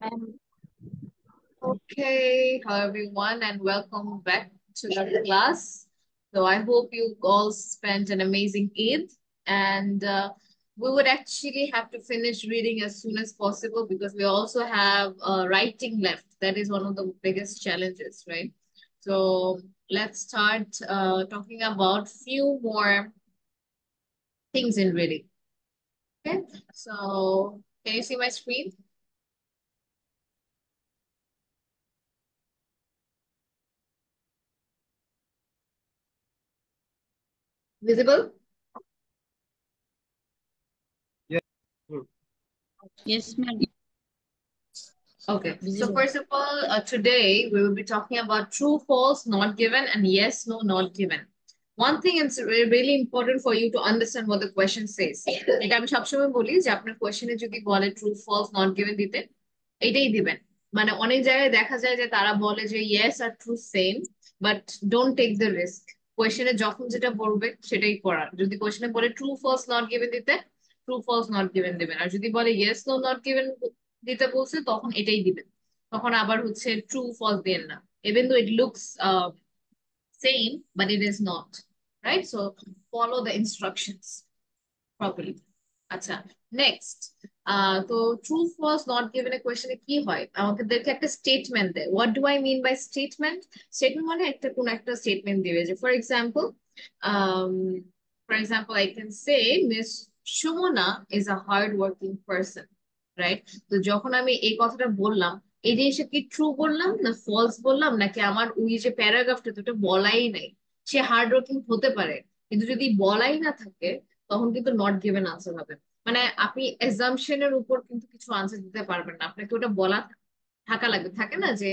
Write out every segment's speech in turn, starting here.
Um, Okay, hello everyone, and welcome back to the class. So I hope you all spent an amazing Eid, and we would actually have to finish reading as soon as possible because we also have writing left. That is one of the biggest challenges, right? So let's start talking about few more things in reading. Okay, so can you see my screen? Visible? Yeah. Good. Yes, ma'am. Okay, so Visible. first of all, today we will be talking about true, false, not given, and yes, no, not given. One thing it's really important for you to understand what the question says. এটা আমি সবসময় বলি যে আপনার কোয়েশ্চেনে যদি বলে true false not given দিতে এটাই দিবেন মানে অনেক জায়গায় দেখা যায় যে তারা বলে যে ইয়েস আর true same but don't take the risk কোয়েশ্চেনে যখন যেটা বলবে সেটাই করার যদি কোয়েশ্চেনে বলে ট্রু ফলস নট গিভেন দিতে ট্রু ফলস নট গিভেন দিবেন আর যদি বলে ইয়েস নো নট গিভেন দিতে বলছে তখন এটাই দিবেন তখন আবার হচ্ছে ট্রু ফলস দেন না even though it looks same but it is not right so follow the instructions properly আচ্ছা নেক্সট তো ট্রু ফলস নট গিভেন এ কোয়েশ্চেনে কি হয় আমাদেরকে একটা স্টেটমেন্ট দেয় what do I mean by statement statement মানে একটা কোন একটা স্টেটমেন্ট দিবে যে for example I can say miss Sumona is a hard working person right তো যখন আমি এই কথাটা বললাম এই জিনিসটা কি ট্রু বললাম না ফলস বললাম নাকি আমার ওই যে প্যারাগ্রাফটা তো ওটা বলাই নাই সে হার্ড ওয়ার্কিং হতে পারে কিন্তু যদি বলাই না থাকে তখন কিন্তু নট গিভেন আনসার হবে মানে আপনি এক্সাম্পশনের উপর কিন্তু কিছু আনসার দিতে পারবেন না আপনাকে ওটা বলা থাকা লাগবে থাকে না যে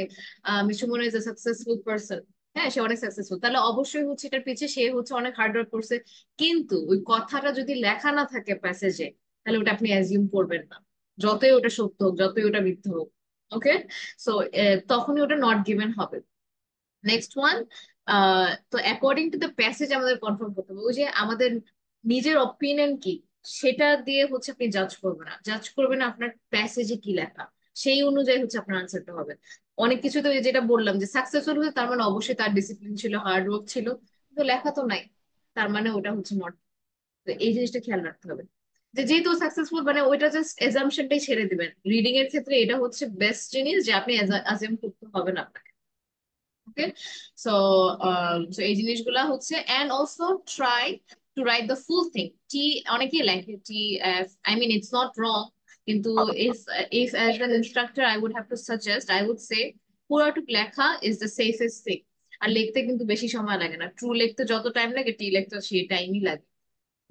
মিশু মনে ইজ এ সাকসেসফুল পারসন হ্যাঁ সে অনেক সাকসেসফুল তাহলে অবশ্যই হচ্ছে এটার পিছে সে হচ্ছে অনেক হার্ড ওয়ার্ক করছে কিন্তু ওই কথাটা যদি লেখা না থাকে প্যাসেজে তাহলে ওটা আপনি অ্যাজিউম করবেন না যতই ওটা সত্য হোক যতই ওটা মিথ্যা হোক ওকে সো তখনই ওটা নট গিভেন হবে নেক্সট ওয়ান তো অ্যাকর্ডিং টু দ্য প্যাসেজ আমাদের কনফার্ম করতে হবে ওই যে আমাদের নিজের অপিনিয়ন কি সেটা দিয়ে হচ্ছে আপনি জাজ করবেন না জাজ করবেন আপনার প্যাসেজে কি লেখা সেই অনুযায়ী হচ্ছে আপনার আনসারটা হবে অনেক কিছু তো এই যেটা বললাম যে সাকসেসফুল হয়েছে তার মানে অবশ্যই তার ডিসিপ্লিন ছিল হার্ড ওয়ার্ক ছিল কিন্তু লেখা তো নাই তার মানে ওটা হচ্ছে নট এই জিনিসটা খেয়াল রাখতে হবে যে যেহেতু সাকসেসফুল মানে ওইটা জাস্ট এজাম্পশনটাই ছেড়ে দিবেন রিডিং এর ক্ষেত্রে এটা হচ্ছে বেস্ট জিনিস যে আপনি অ্যাজিউম করতে হবে না আপনাকে ওকে সো সো এই জিনিসগুলা হচ্ছে and also try to write the full thing T অনেকেই লেখে T I mean it's not wrong কিন্তু if if as an instructor I would have to suggest I would say পুরোটুক লেখা is the safest thing আর লিখতে কিন্তু বেশি সময় লাগে না ট্রু লিখতে যত টাইম লাগে টি লিখতে সেই টাইমই লাগে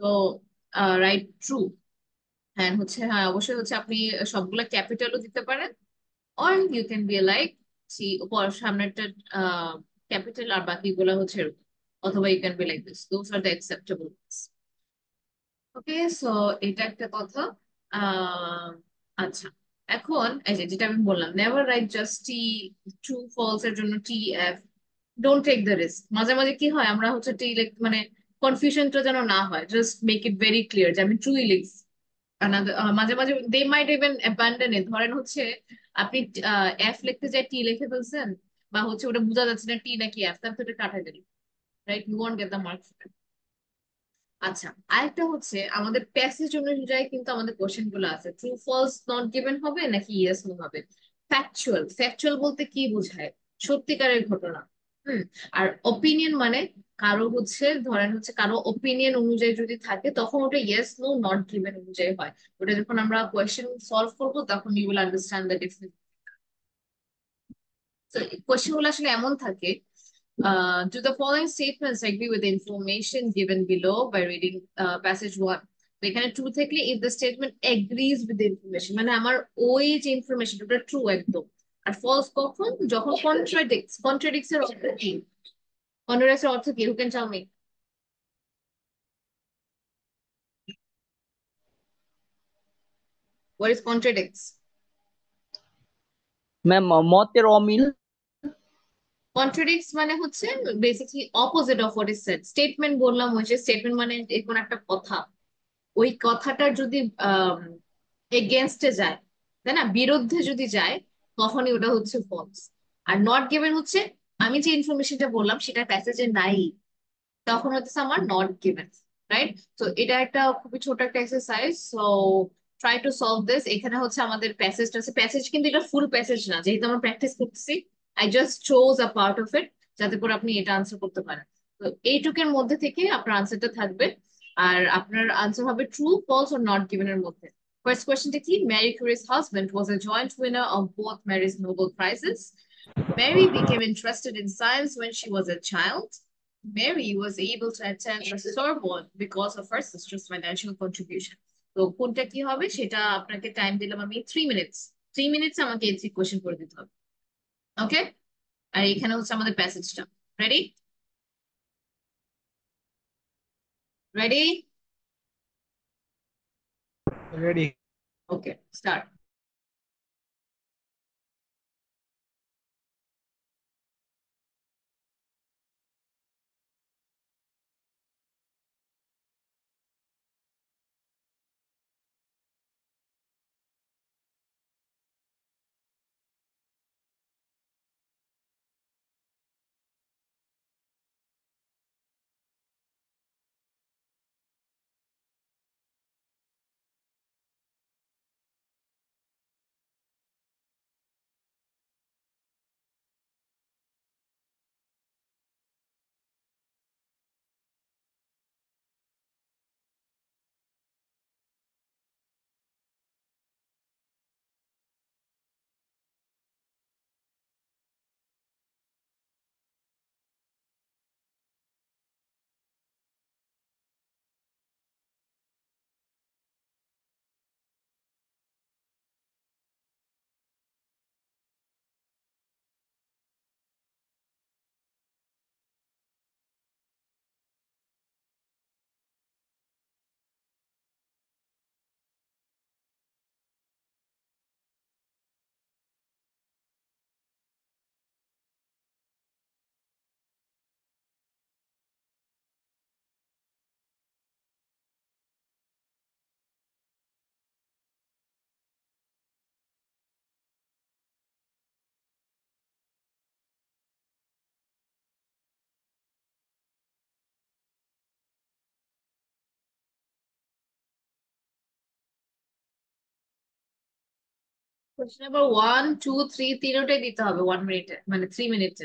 তো রাইট ট্রু হ্যাঁ হচ্ছে হ্যাঁ অবশ্যই হচ্ছে আপনি সবগুলা ক্যাপিটালও দিতে পারেন or you can be like পর সামনেরটা ক্যাপিটাল আর বাকিগুলো হচ্ছে এরকম অথবা you can be like this those are the acceptable ones okay so এটা একটা কথা আহ আচ্ছা এখন এই যে যেটা আমি বললাম never right just T true false এর জন্য T F don't take the risk মাঝে মাঝে কি হয় আমরা হচ্ছে টি মানে কনফিউশনটা যেন না হয় just make it very clear যে আমি ট্রুই লিখছি মাঝে মাঝে দে মাইট ইভেন অ্যাবান্ডন ইট ধরেন হচ্ছে আপনি এফ লিখতে যাই টি লিখে ফেলছেন বা হচ্ছে ওটা বোঝা যাচ্ছে না টি নাকি এফ তারপর এটা কাটাই দিল right you won't get the marks আচ্ছা আরেকটা হচ্ছে আমাদের প্যাসেজ অনুযায়ী কিন্তু আমাদের কোশ্চেন গুলো আছে ট্রু ফলস নট গিভেন হবে নাকি ইয়েস নো হবে ফ্যাকচুয়াল ফ্যাকচুয়াল বলতে কি বোঝায় সত্যিকারের ঘটনা হুম আর অপিনিয়ন মানে কারো হচ্ছে ধরেন হচ্ছে কারো অপিনিয়ন অনুযায়ী যদি থাকে তখন ওটা ইয়েস নো নট গিভেন অনুযায়ী হয় ওটা যখন আমরা কোয়েশ্চেন সলভ করবো তখন you will understand the difference question গুলো আসলে এমন থাকে do the following statements agree with the information given below by reading passage 1? তো এখানে ট্রু থাকলে if the statement agrees with the information মানে আমার ওই যে ইনফরমেশন ওটা ট্রু একদম আর ফলস কখন যখন কন্ট্রাডিক্টস এর অর্থ কি কন্ট্রাডিক্টস এর অর্থ কি who can tell me what is contradicts ma'am মতের অমিল। কন্ট্রাডিক্টস মানে হচ্ছে basically opposite of what is said statement বললাম ওই যে স্টেটমেন্ট মানে কোন একটা কথা ওই কথাটার যদি এগেনস্টে যায় তাই না বিরুদ্ধে যদি যায় তখনই ওটা হচ্ছে ফলস। আর নট গিভেন হচ্ছে আমি যে ইনফরমেশনটা বললাম সেটা প্যাসেজে নাই, তখন হচ্ছে আমার নট গিভেন। রাইট? তো এটা একটা খুবই ছোট একটা exercise, so try to solve this. এখানে হচ্ছে আমাদের প্যাসেজটা আছে, প্যাসেজ কিন্তু এটা ফুল প্যাসেজ না, যেহেতু আমরা প্র্যাকটিস করতেছি। I just chose a part of it যাতে করে আপনি এটা আনসার করতে পারেন। তো এইটুকের মধ্যে থেকে আপনার আনসারটা থাকবে, আর আপনার আনসার হবে ট্রু, ফলস ও নট গিভেন এর মধ্যে। ফার্স্ট কোয়েশ্চেনটা কি? Marie Curie's husband was a joint winner of both Mary's Nobel Prizes. Mary became interested in science when she was a child. Mary was able to attend the Sorbonne because of her sister's financial contribution. তো কোনটা কি হবে সেটা আপনাকে time দিলাম আমি 3 minutes. 3 minutes আমাকে এই কোয়েশ্চেন করে দিতে হবে। ওকে? আর এখানে হচ্ছে আমাদের প্যাসেজটা। রেডি? রেডি? রেডি। ওকে, স্টার্ট। কোয়েশ্চেন নাম্বার 1, 2, 3 তিনোটাই দিতে হবে 1 মিনিটে, মানে 3 মিনিটে।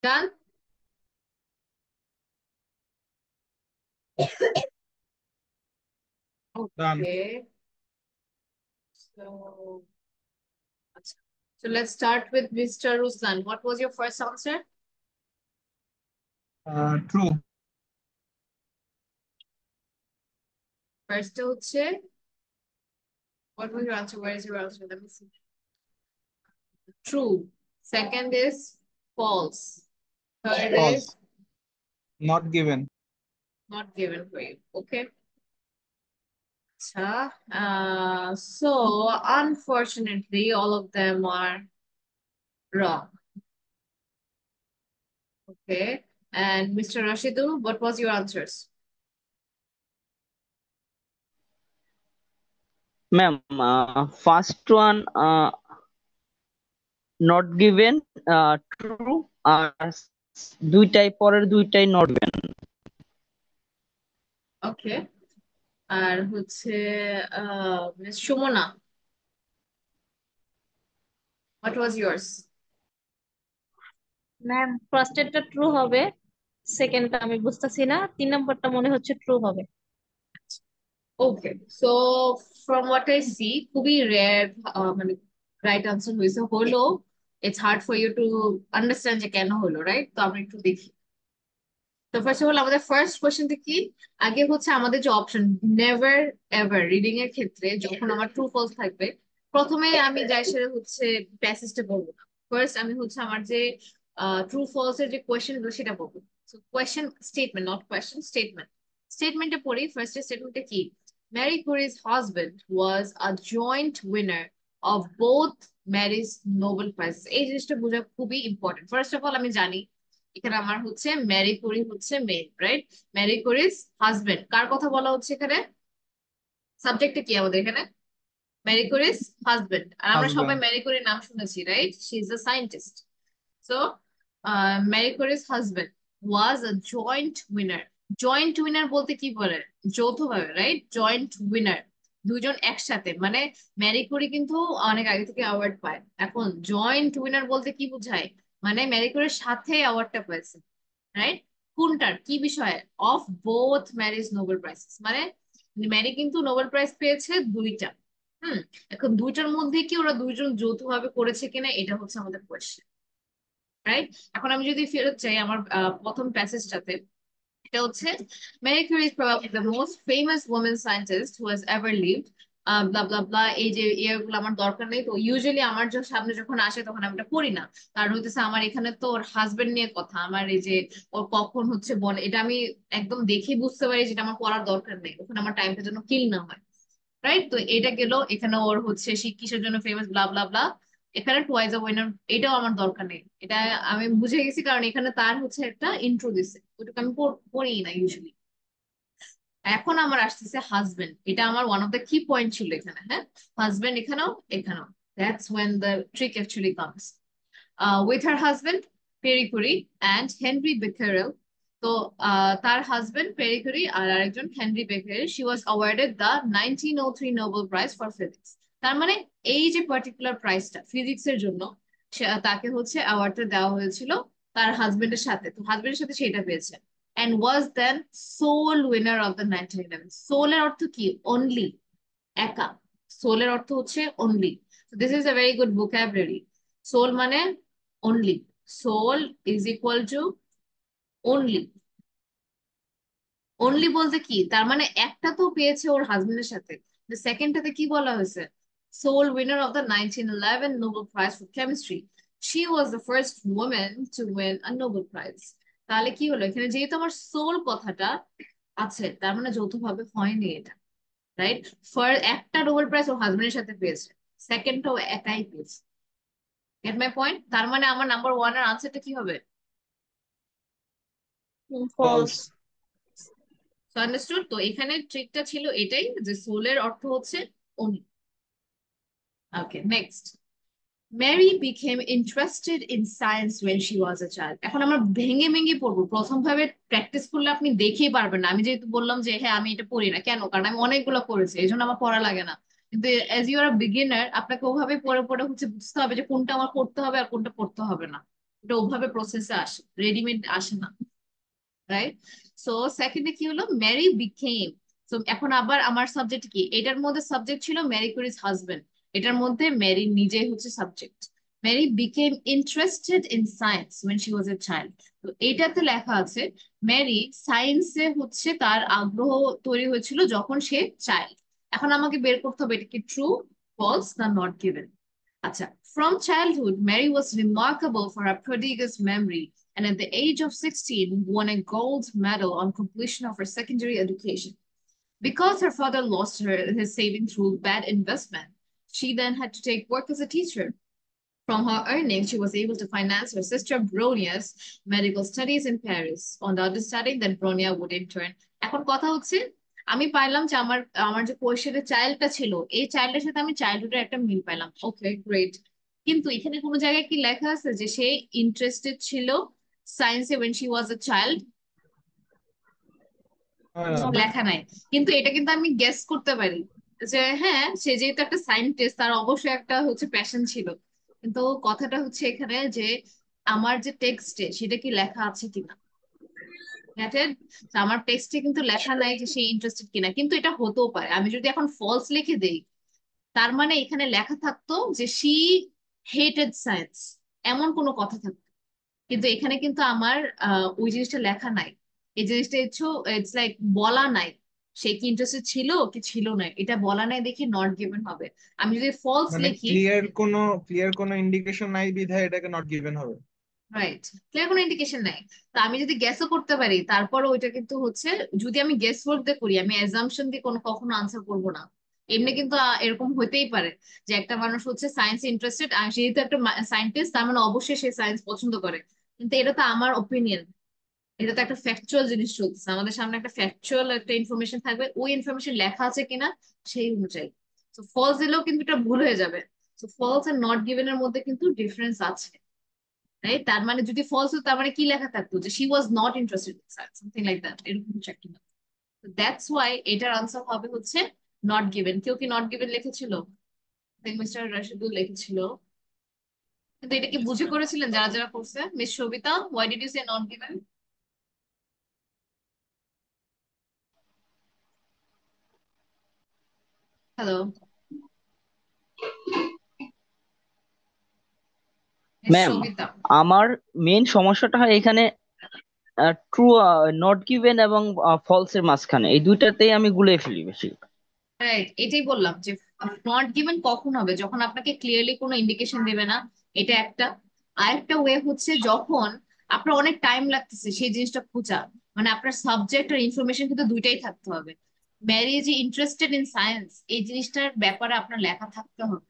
Done? Done. Okay. So, so let's start with Mr. Ruslan. What was your first answer? True. First হচ্ছে, what was your answer? Where is your answer? Let me see. True. Second is false. Third False. is Not given. not given for you. Okay. So unfortunately, all of them are wrong. Okay. And Mr. Rashidul, what was your answers? Ma'am, first one not given, true, আর দুইটাই পরের দুইটাই not given. Okay. আর হচ্ছে Miss Shumona, what was yours? Ma'am first এরটা true হবে, সেকেন্ডটা আমি বুঝতেছি না, 3 নম্বরটা মনে হচ্ছে ট্রু হবে। Okay, so from what I see, খুবই rare মানে right answer হয়েছে হলো, it's hard for you to understand যে কেন হলো, right? তো আমরা একটু দেখি। তো ফার্স্ট অফ অল আমাদের ফার্স্ট কোয়েশ্চেনটা কি, আগে হচ্ছে আমাদের যে অপশন নেভার এভার রিডিং এর ক্ষেত্রে যখন আমার ট্রু ফলস থাকবে, প্রথমে আমি যাই সেটা হচ্ছে প্যাসেজটা বলবো না। ফার্স্ট আমি হচ্ছে আমার যে ট্রু ফলস এর যে কোয়েশ্চেন গুলো সেটা বলবো। So question statement, not question, statement. স্টেটমেন্টে পড়ি, ফার্স্ট স্টেটমেন্টটা কি, Marie Curie's husband was a joint winner of both Mary's Nobel Prizes। এই জিনিসটা বোঝা খুবই ইম্পর্টেন্ট। ফার্স্ট অফ অল আমি জানি এখানে আমার হচ্ছে ম্যারি কুরি হচ্ছে male, right? Marie Curie's husband, কার কথা বলা হচ্ছে এখানে? সাবজেক্টটা কি আমাদের এখানে? Mary Curie's husband. আর আমরা সবাই Husband. ম্যারি কুরির নাম শুনেছি, right? She is a scientist. So Marie Curie's husband was a joint winner. Joint winner বলতে কি বলে? যৌথভাবে, রাইট? জয়েন্ট উইনার, দুজন একসাথে, মানে ম্যারি কুরি কিন্তু অনেক আগে থেকে অ্যাওয়ার্ড পায়। এখন জয়েন্ট উইনার বলতে কি বোঝায়? মানে ম্যারি কুরির সাথে অ্যাওয়ার্ডটা পেয়েছে, রাইট? কোনটার, কি বিষয়ে? Of both Marie's Nobel prizes, মানে ম্যারি কিন্তু নোবেল প্রাইজ পেয়েছে দুইটা। হুম। এখন দুইটার মধ্যে কি ওরা দুইজন যৌথভাবে করেছে কিনা, এটা হচ্ছে আমাদের কোয়েশ্চেন, রাইট? এখন আমি যদি ফেরত চাই আমার প্রথম প্যাসেজটাতে, এটা হচ্ছে Marie Curie is probably the most famous woman scientist who has ever lived, ব্লা ব্লা ব্লা, এই যে ইয়ারগুলো আমার দরকার নেই। তো ইউজুয়ালি আমার সামনে যখন আসে তখন আমি এটা পড়ি না, কারণ হইতেছে আমার এখানে তো ওর হাজবেন্ড নিয়ে কথা, আমার এই যে ওর কখন হচ্ছে বন, এটা আমি একদম দেখে বুঝতে পারি যেটা আমার পড়ার দরকার নেই, ওখানে আমার টাইমটা যেন কিল না হয়, রাইট? তো এটা গেল, এখানে ওর হচ্ছে সে কিসের জন্য ফেমাস, ব্লা ব্লা ব্লা। এখানে টুয়াইস আ উইনার, এটাও আমার দরকার নেই, এটা আমি বুঝে গেছি, কারণ এখানে তার হচ্ছে একটা ইন্ট্রো দিছে, ওটাকে আমি পড়ি না ইউজুয়ালি। এখন আমার আসতেছে হাজবেন্ড, এটা আমার one of the key point ছিল এখানে, হ্যাঁ? হাজবেন্ড এখানেও এখানেও, that's when the trick actually comes. With her husband Pierre Curie and Henri Becquerel. তো তার হাজবেন্ড পেরি কুরি আর আরেকজন Henri Becquerel, she was awarded the 1903 Nobel prize for physics. তার মানে এই যে পার্টিকুলার প্রাইজটা ফিজিক্স এর জন্য, তাকে হচ্ছে অ্যাওয়ার্ডটা দেওয়া হয়েছিল তার হাজবেন্ডের সাথে, তো হাজবেন্ডের সাথে সেটা পেয়েছে। And was then sole winner of the 1911। Sole এর অর্থ কি? অনলি, একা। সোল এর অর্থ হচ্ছে only. This is a very good vocabulary. Sole মানে only, sole is equal to only. Only বলতে কি, তার মানে একটা তো পেয়েছে ওর হাজবেন্ডের সাথে, সেকেন্ডটাতে কি বলা হয়েছে? Sole winner of the 1911 Nobel prize for chemistry. She was the first women to win a Nobel prize. তাহলে কি হলো, এখানে যেহেতু আমার সোল কথাটা আছে, তার মানে যৌথভাবে হয়নি এটা, রাইট? একটা নোবেল প্রাইজ ওর হাজবেন্ডের সাথে পেয়েছে, সেকেন্ডটাও একাই পেয়েছে। Get my point? তার মানে আমার নাম্বার ওয়ান এর আনসারটা কি হবে? ফলস। False. So understood? তো এখানে ট্রিকটা ছিল এটাই যে সোলের অর্থ হচ্ছে only. Okay, next. Mary became interested in science when she was a child। এখন আমরা ভেঙে ভেঙে পড়বো, প্রথম ভাবে প্র্যাকটিস করলে আপনি দেখেই পারবেন না। আমি যেহেতু বললাম যে হ্যাঁ আমি এটা পড়ি না, কেন? কারণ আমি অনেকগুলো পড়েছি, এই জন্য আমার পড়া লাগে না। কিন্তু এজ ইউ আর বিগিনার, আপনাকে ওভাবে পড়ে পড়ে হচ্ছে বুঝতে হবে যে কোনটা আমার পড়তে হবে আর কোনটা পড়তে হবে না, এটা ওভাবে প্রসেসে আসে, রেডিমেড আসে না, রাইট? সো সেকেন্ডে কি হলো, ম্যারি বিকেম। সো এখন আবার আমার সাবজেক্ট কি, এটার মধ্যে সাবজেক্ট ছিল ম্যারি কুরির হাজবেন্ড, এটার মধ্যে ম্যারি নিজেই হচ্ছে subject. Marie became interested in science when she was a child। তো এটাতে লেখা আছে ম্যারি সায়েন্সে হচ্ছে তার আগ্রহ তৈরি হয়েছিল যখন সে চাইল্ড। এখন আমাকে বের করতে হবে এটা কি ট্রু, ফলস না নট গিভেন। আচ্ছা, from childhood, Mary was remarkable for her prodigious memory and at the age of 16 won a gold medal on completion of her secondary education. Because her father lost his saving through bad investment, she then had to take work as a teacher. From her earnings, she was able to finance her sister Bronia's medical studies in Paris, on the understanding that Bronia would in turn. এখন কথা হচ্ছে, আমি পাইলাম যে আমার আমার যে কোয়েশ্চেনের চাইল্ডটা ছিল, এই চাইল্ডের সাথে আমি চাইল্ডহুডের একটা মিল পাইলাম, ওকে গ্রেট। কিন্তু এখানে কোনো জায়গায় কি লেখা আছে যে সে ইন্টারেস্টেড ছিল সায়েন্সে when she was a child? Madam. লেখা নাই। কিন্তু এটা কিন্তু আমি গেস করতে পারি যে হ্যাঁ, সে যেহেতু একটা সায়েন্টিস্ট তার অবশ্যই একটা হচ্ছে প্যাশন ছিল। কিন্তু কথাটা হচ্ছে এখানে যে আমার যে টেক্সটে সেটা কি লেখা আছে কিনা, Get it? তো আমার টেক্সটে কিন্তু লেখা নাই যে সে ইন্টারেস্টেড কিনা, কিন্তু এটা হতেও পারে। আমি যদি এখন ফলস লিখে দেই, তার মানে এখানে লেখা থাকতো যে শি হেটেড সায়েন্স, এমন কোনো কথা থাকতো। কিন্তু এখানে কিন্তু আমার ওই জিনিসটা লেখা নাই। এই জিনিসটা হচ্ছে ইটস লাইক বলা নাই সে কি ইন্টারেস্টেড ছিল কি ছিল না, এটা বলা নাই দেখি নট গিভেন হবে। আমি যদি ফলস মানে লিখি, ক্লিয়ার কোনো ইন্ডিকেশন নাই বিধায় এটাকে নট গিভেন হবে। রাইট, ক্লিয়ার কোনো ইন্ডিকেশন নাই। তা আমি যদি গেসও করতে পারি, তারপরে ওইটা কিন্তু হচ্ছে, যদি আমি গেস করতে করি, আমি অ্যাজাম্পশন দিয়ে কোনো কখনো আনসার করবো না। এমনি কিন্তু এরকম হইতেই পারে যে একটা মানুষ হচ্ছে সায়েন্স ইন্টারেস্টেড, আর যেহেতু একটা সায়েন্টিস্ট তার মানে অবশ্যই সে সায়েন্স পছন্দ করে। কিন্তু এটা তো আমার ওপিনিয়ন, এটা তো একটা ফ্যাকচুয়াল জিনিস চলতেছে, আমাদের সামনে একটা ফ্যাকচুয়াল একটা ইনফরমেশন থাকবে, ওই ইনফরমেশন লেখা আছে কিনা সেই অনুযায়ী। তো ফলস দিলেও কিন্তু এটা ভুল হয়ে যাবে। তো ফলস আর নট গিভেন এর মধ্যে কিন্তু ডিফারেন্স আছে, রাইট? তার মানে যদি ফলস হতো তার মানে কি লেখা থাকতো যে she was not interested in science, something like that, এরকম কিছু একটা। তো দ্যাটস ওয়াই এটার আনসার হবে হচ্ছে নট গিভেন। কেউ কি নট গিভেন লিখেছিল? মিস্টার রাশিদুল লিখেছিল। কিন্তু এটা কি বুঝে করেছিলেন যারা যারা করছে? Miss Sabita, why did you say not given? Hello miss ma'am, Sabita. আমার মেন সমস্যাটা হয় এখানে ট্রু, নট গিভেন এবং ফলস এর মাঝখানে, এই দুইটাতেই আমি গুলিয়ে ফেলি বেশি। রাইট, এটাই বললাম যে নট গিভেন কখন হবে, যখন আপনাকে ক্লিয়ারলি কোনো ইন্ডিকেশন দেবে না, এটা একটা। আরেকটা ওয়ে হচ্ছে যখন আপনার অনেক টাইম লাগতেছে সেই জিনিসটা খোঁজা, মানে আপনার সাবজেক্ট আর ইনফরমেশন কিন্তু দুইটাই থাকতে হবে। ম্যারি যে ইন্টারেস্টেড ইন সায়েন্স এই জিনিসটার ব্যাপারে আপনার লেখা থাকতে হবে।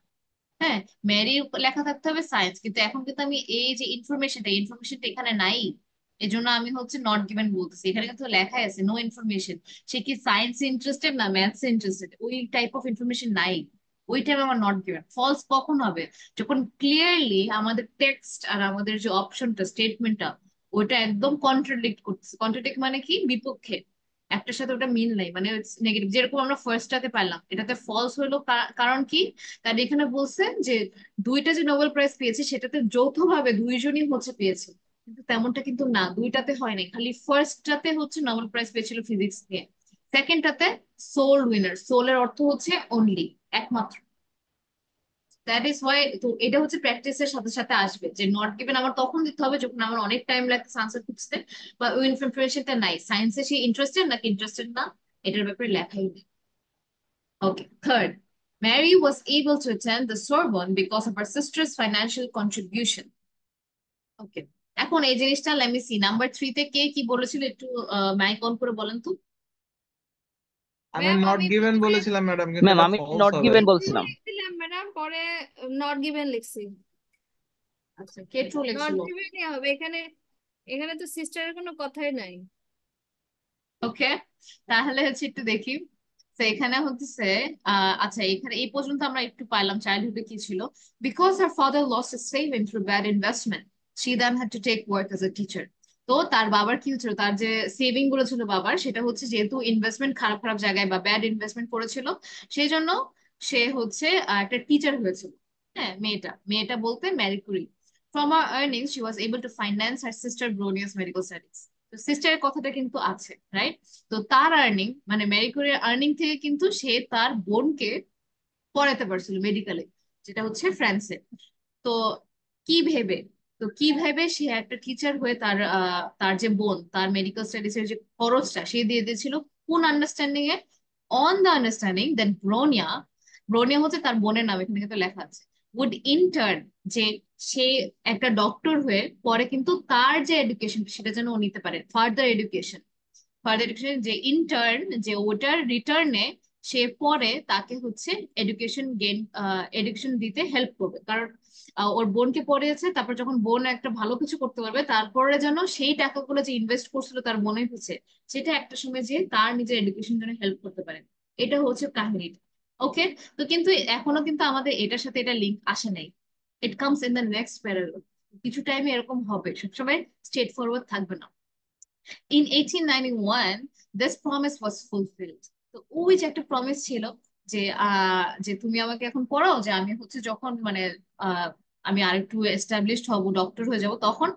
হ্যাঁ, ম্যারির লেখা থাকতে হবে সায়েন্স, কিন্তু এখন কিন্তু আমি এই যে ইনফরমেশনটা এখানে নাই। এজন্য আমি হচ্ছে নট গিভেন বলতেছি, এখানে কিন্তু লেখাই আছে নো ইনফরমেশন। সে কি সায়েন্স ইন্টারেস্টেড না ম্যাথস ইন্টারেস্টেড, ওই টাইপ অফ ইনফরমেশন নাই। ওই টাইম আমার নট গিভেন। ফলস কখন হবে, যখন ক্লিয়ারলি আমাদের টেক্সট আর আমাদের যে অপশনটা স্টেটমেন্টটা ওইটা একদম কন্ট্রাডিক্ট করতেছে। কন্ট্রাডিক্ট মানে কি, বিপক্ষে, একটার সাথে ওটা মিল নাই, মানে নেগেটিভ। যেরকম আমরা ফার্স্টটাতে পারলাম, এটাতে ফলস হলো কারণ কি, কারণ এখানে বলছে যে দুইটা যে নোবেল প্রাইজ পেয়েছে সেটাতে যৌথভাবে দুইজনই হচ্ছে পেয়েছে। কিন্তু তেমনটা কিন্তু না, দুইটাতে হয় নাই, খালি ফার্স্টটাতে হচ্ছে নোবেল প্রাইজ পেয়েছিল ফিজিক্স নিয়ে, সেকেন্ডটাতে সোল উইনার। সোলের অর্থ হচ্ছে অনলি, একমাত্র। দ্যাট ইজ ওয়াই, তো এটা হচ্ছে প্র্যাকটিসের সাথে সাথে আসবে যে নট গিভেন আমার তখন দিতে হবে যখন আমার অনেক টাইম লাগছে আনসার খুঁজতে, বা ওই ইনফরমেশনটা নাই, সায়েন্সে সে ইন্টারেস্টেড নাকি ইন্টারেস্টেড না এটার ব্যাপারে লেখাই নেই। Okay, third, Mary was able to attend the Sorbonne because of her sister's financial contribution. Okay, এখন এই জিনিসটা let me see, নাম্বার 3 তে কে কি বলেছিল একটু মাইক অন করে বলেন তো। আমি ম্যাম নট আমি গিভেন প্রথমে বলেছিলাম ম্যাডাম, কিন্তু ম্যাম, এটা আমি ফলস নট হবে। গিভেন বলছিলাম। লিখছিলাম ম্যাডাম, পরে নট গিভেন লিখছি। আচ্ছা, কে ট্রু নট লিখছিল? গিভেনই হবে এখানে, এখানে তো সিস্টারের কোনো কথাই নাই। ওকে, তাহলে হচ্ছে একটু দেখি। তো এখানে হচ্ছে আচ্ছা, এখানে এই পর্যন্ত আমরা একটু পাইলাম চাইল্ডহুডে কি ছিল। Because her father lost his saving through bad investment, she then had to take work as a teacher. তো তার বাবার কি হচ্ছিল, তার যে সেভিং গুলো ছিল বাবার, সেটা হচ্ছে যেহেতু ইনভেস্টমেন্ট খারাপ খারাপ জায়গায় বা ব্যাড ইনভেস্টমেন্ট করেছিল, সেই জন্য সে হচ্ছে একটা টিচার হয়েছিল। হ্যাঁ, মেয়েটা মেয়েটা বলতে Marie Curie. From her earnings she was able to finance her sister Bronia's medical studies. তো সিস্টারের কথাটা কিন্তু আছে, রাইট? তো তার আর্নিং মানে ম্যারি কুরির আর্নিং থেকে কিন্তু সে তার বোনকে পড়াতে পারছিল মেডিকেলে, যেটা হচ্ছে ফ্রান্সে। তো কি ভেবে কি ভেবে সে একটা টিচার হয়ে তার যে বোন তার মেডিকেল স্টাডিজ এর যে খরচটা সে দিয়ে দিয়েছিল, কোন আন্ডারস্ট্যান্ডিং এ? On the understanding that Bronia, Bronia হচ্ছে তার বোনের নাম, এখানে কিন্তু লেখা আছে, উড ইন্টার্ন, যে সে একটা ডক্টর হয়ে পরে কিন্তু তার যে এডুকেশন সেটা যেন ও নিতে পারে, ফার্দার এডুকেশন যে ইন্টার্ন, যে ওটার রিটার্নে সে পরে তাকে হচ্ছে এডুকেশন দিতে হেল্প করবে। কারণ ওর বোনকে পড়িয়েছে, তারপর যখন বোন একটা ভালো কিছু করতে পারবে তারপরে যেন সেই টাকাগুলো যে ইনভেস্ট করছিল তার বোনের পিছে, সেটা একটা সময় যে তার নিজের এডুকেশন জন্য হেল্প করতে পারে। এটা হচ্ছে কাহিনীটা। ওকে, তো কিন্তু এখনো কিন্তু আমাদের এটার সাথে এটা লিঙ্ক আসে নাই। It comes in the next paragraph. কিছু টাইমে এরকম হবে, সবসময় স্ট্রেট ফরওয়ার্ড থাকবে না। In 1891, this promise was fulfilled. তো ওই যে একটা প্রমিস ছিল যে যে তুমি আমাকে এখন পড়াও, যে আমি হচ্ছে যখন মানে আহ, আমি আরেকটু এস্টাবলিশড হব, ডক্টর হয়ে যাব, তখন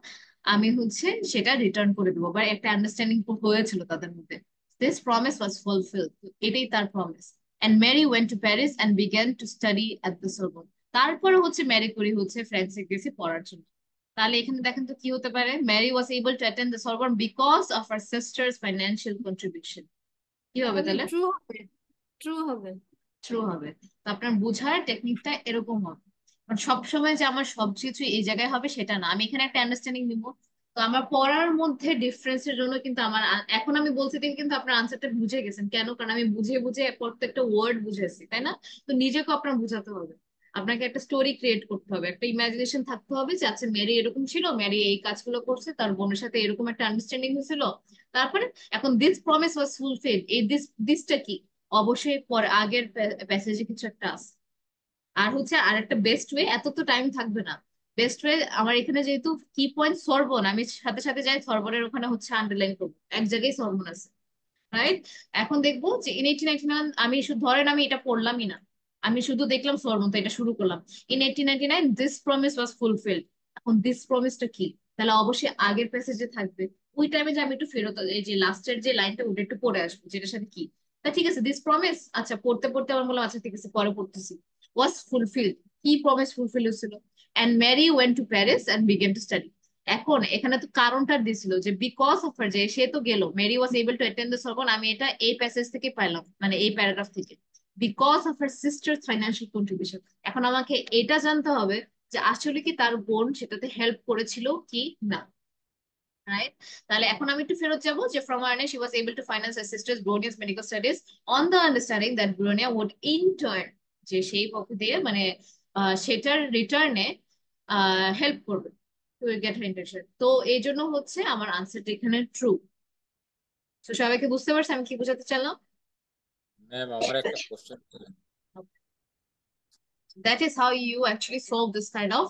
আমি হচ্ছে সেটা রিটার্ন করে দেবো, বা একটা আন্ডারস্ট্যান্ডিং হয়েছিল তাদের মধ্যে। দিস প্রমিস ওয়াজ ফুলফিলড, এটাই তার promise. And Marie went to Paris and began to study at the Sorbonne. তারপরে হচ্ছে ম্যারি কুরি হচ্ছে ফ্রান্সে গেছে পড়ার জন্য। তাহলে এখানে দেখেন তো কি হতে পারে, Marie was able to attend the Sorbonne because of her sisters financial contribution. কি হবে তাহলে তাহলে? ট্রু হবে, ট্রু হবে। ট্রু হবে। তো আপনার বোঝার টেকনিকটা এরকম হবে, কারণ সবসময় যে আমার সবকিছু এই জায়গায় হবে সেটা না, আমি এখানে একটা আন্ডারস্ট্যান্ডিং নিব। তো আমার পড়ার মধ্যে ডিফারেন্সের জন্য কিন্তু এখন আমি বলছি দেখে কিন্তু আপনার আনসারটা বুঝে গেছেন, কেন? কারণ আমি বুঝে বুঝে প্রত্যেকটা ওয়ার্ড বুঝেছি, তাই না? তো নিজেকে আপনার বুঝাতে হবে, আপনাকে একটা স্টোরি ক্রিয়েট করতে হবে, একটা ইমাজিনেশন থাকতে হবে যে আচ্ছা ম্যারি এরকম ছিল, ম্যারি এই কাজগুলো করছে, তার বোনের সাথে এরকম একটা আন্ডারস্ট্যান্ডিং হয়েছিল। তারপরে এখন দিস প্রমিস ওয়াজ ফুলফিলড, এই দিসটা কি? অবশ্যই পরে আগের প্যাসেজে কিছু একটা আছে। আর হচ্ছে আরেকটা বেস্ট ওয়ে, এত তো টাইম থাকবে না। বেস্ট ওয়ে আমার এখানে যেহেতু কি পয়েন্ট সরবন, আমি সাথে সাথে যাই সরবনের ওখানে হচ্ছে আন্ডারলাইন করবো, এক জায়গায় সরবন আছে, রাইট? এখন দেখবো যে ইন 1899, আমি শুধু ধরেন আমি এটা পড়লামই না, আমি শুধু দেখলাম সরবন, তো এটা শুরু করলাম। In 1899 this promise was fulfilled. এখন দিস প্রমিসটা কি? তাহলে অবশ্যই আগের প্যাসেজে থাকবে। ওই টাইমে যে আমি একটু ফেরত এই যে লাস্টের যে লাইনটা ওটা একটু পড়ে আসবো, যেটার সাথে কি। তা ঠিক আছে, দিস প্রমিস, আচ্ছা পড়তে পড়তে আমার বললাম আচ্ছা ঠিক আছে পরে পড়তেছি। ওয়াজ ফুলফিলড, কি প্রমিস ফুলফিল হয়েছিল? And Marie went to Paris and began to study. এখন এখানে তো কারণটা দিছিল যে বিকজ অফ হার, যে সে তো গেল, Mary was able to attend the Sorbonne, আমি এটা এই প্যাসেজ থেকে পাইলাম, মানে এই প্যারাগ্রাফ থেকে, because of her sisters financial contribution. এখন আমাকে এটা জানতে হবে যে আসলে কি তার বোন সেটাতে হেল্প করেছিল কি না, রাইট? তাহলে এখন আমি একটু ফেরত যাবো যে from earn she was able to finance her sisters Bronia's medical studies on the understanding that Bronia would in turn, যে সেই পক্ষ দিয়ে মানে সেটার রিটার্নে হেল্প করবে টু গেট হার ইন্টার্নশিপ। তো এই জন্য হচ্ছে আমার আনসারটা এখানে ট্রু। তো সবাইকে বুঝতে পারছে আমি কি বোঝাতে চাইলাম? ম্যাম আমার একটা কোশ্চেন ছিল। That is how you actually solve this kind of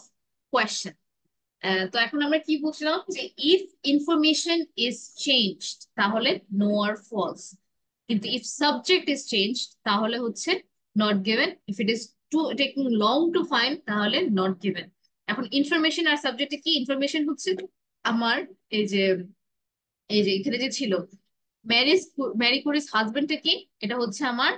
question. তো এখন আমরা কি বুঝলাম যে ইফ ইনফরমেশন ইজ চেঞ্জড তাহলে নো আর ফলস, কিন্তু ইফ সাবজেক্ট ইজ চেঞ্জড তাহলে হচ্ছে not given, if it is too taking long to find তাহলে নট গিভেন। এখন ইনফরমেশন আর সাবজেক্টে কি? ইনফরমেশন হচ্ছে আমার এই যে এখানে যে ছিল ম্যারিজ, ম্যারি কুরিস হাজবেন্ডটা কি, এটা হচ্ছে আমার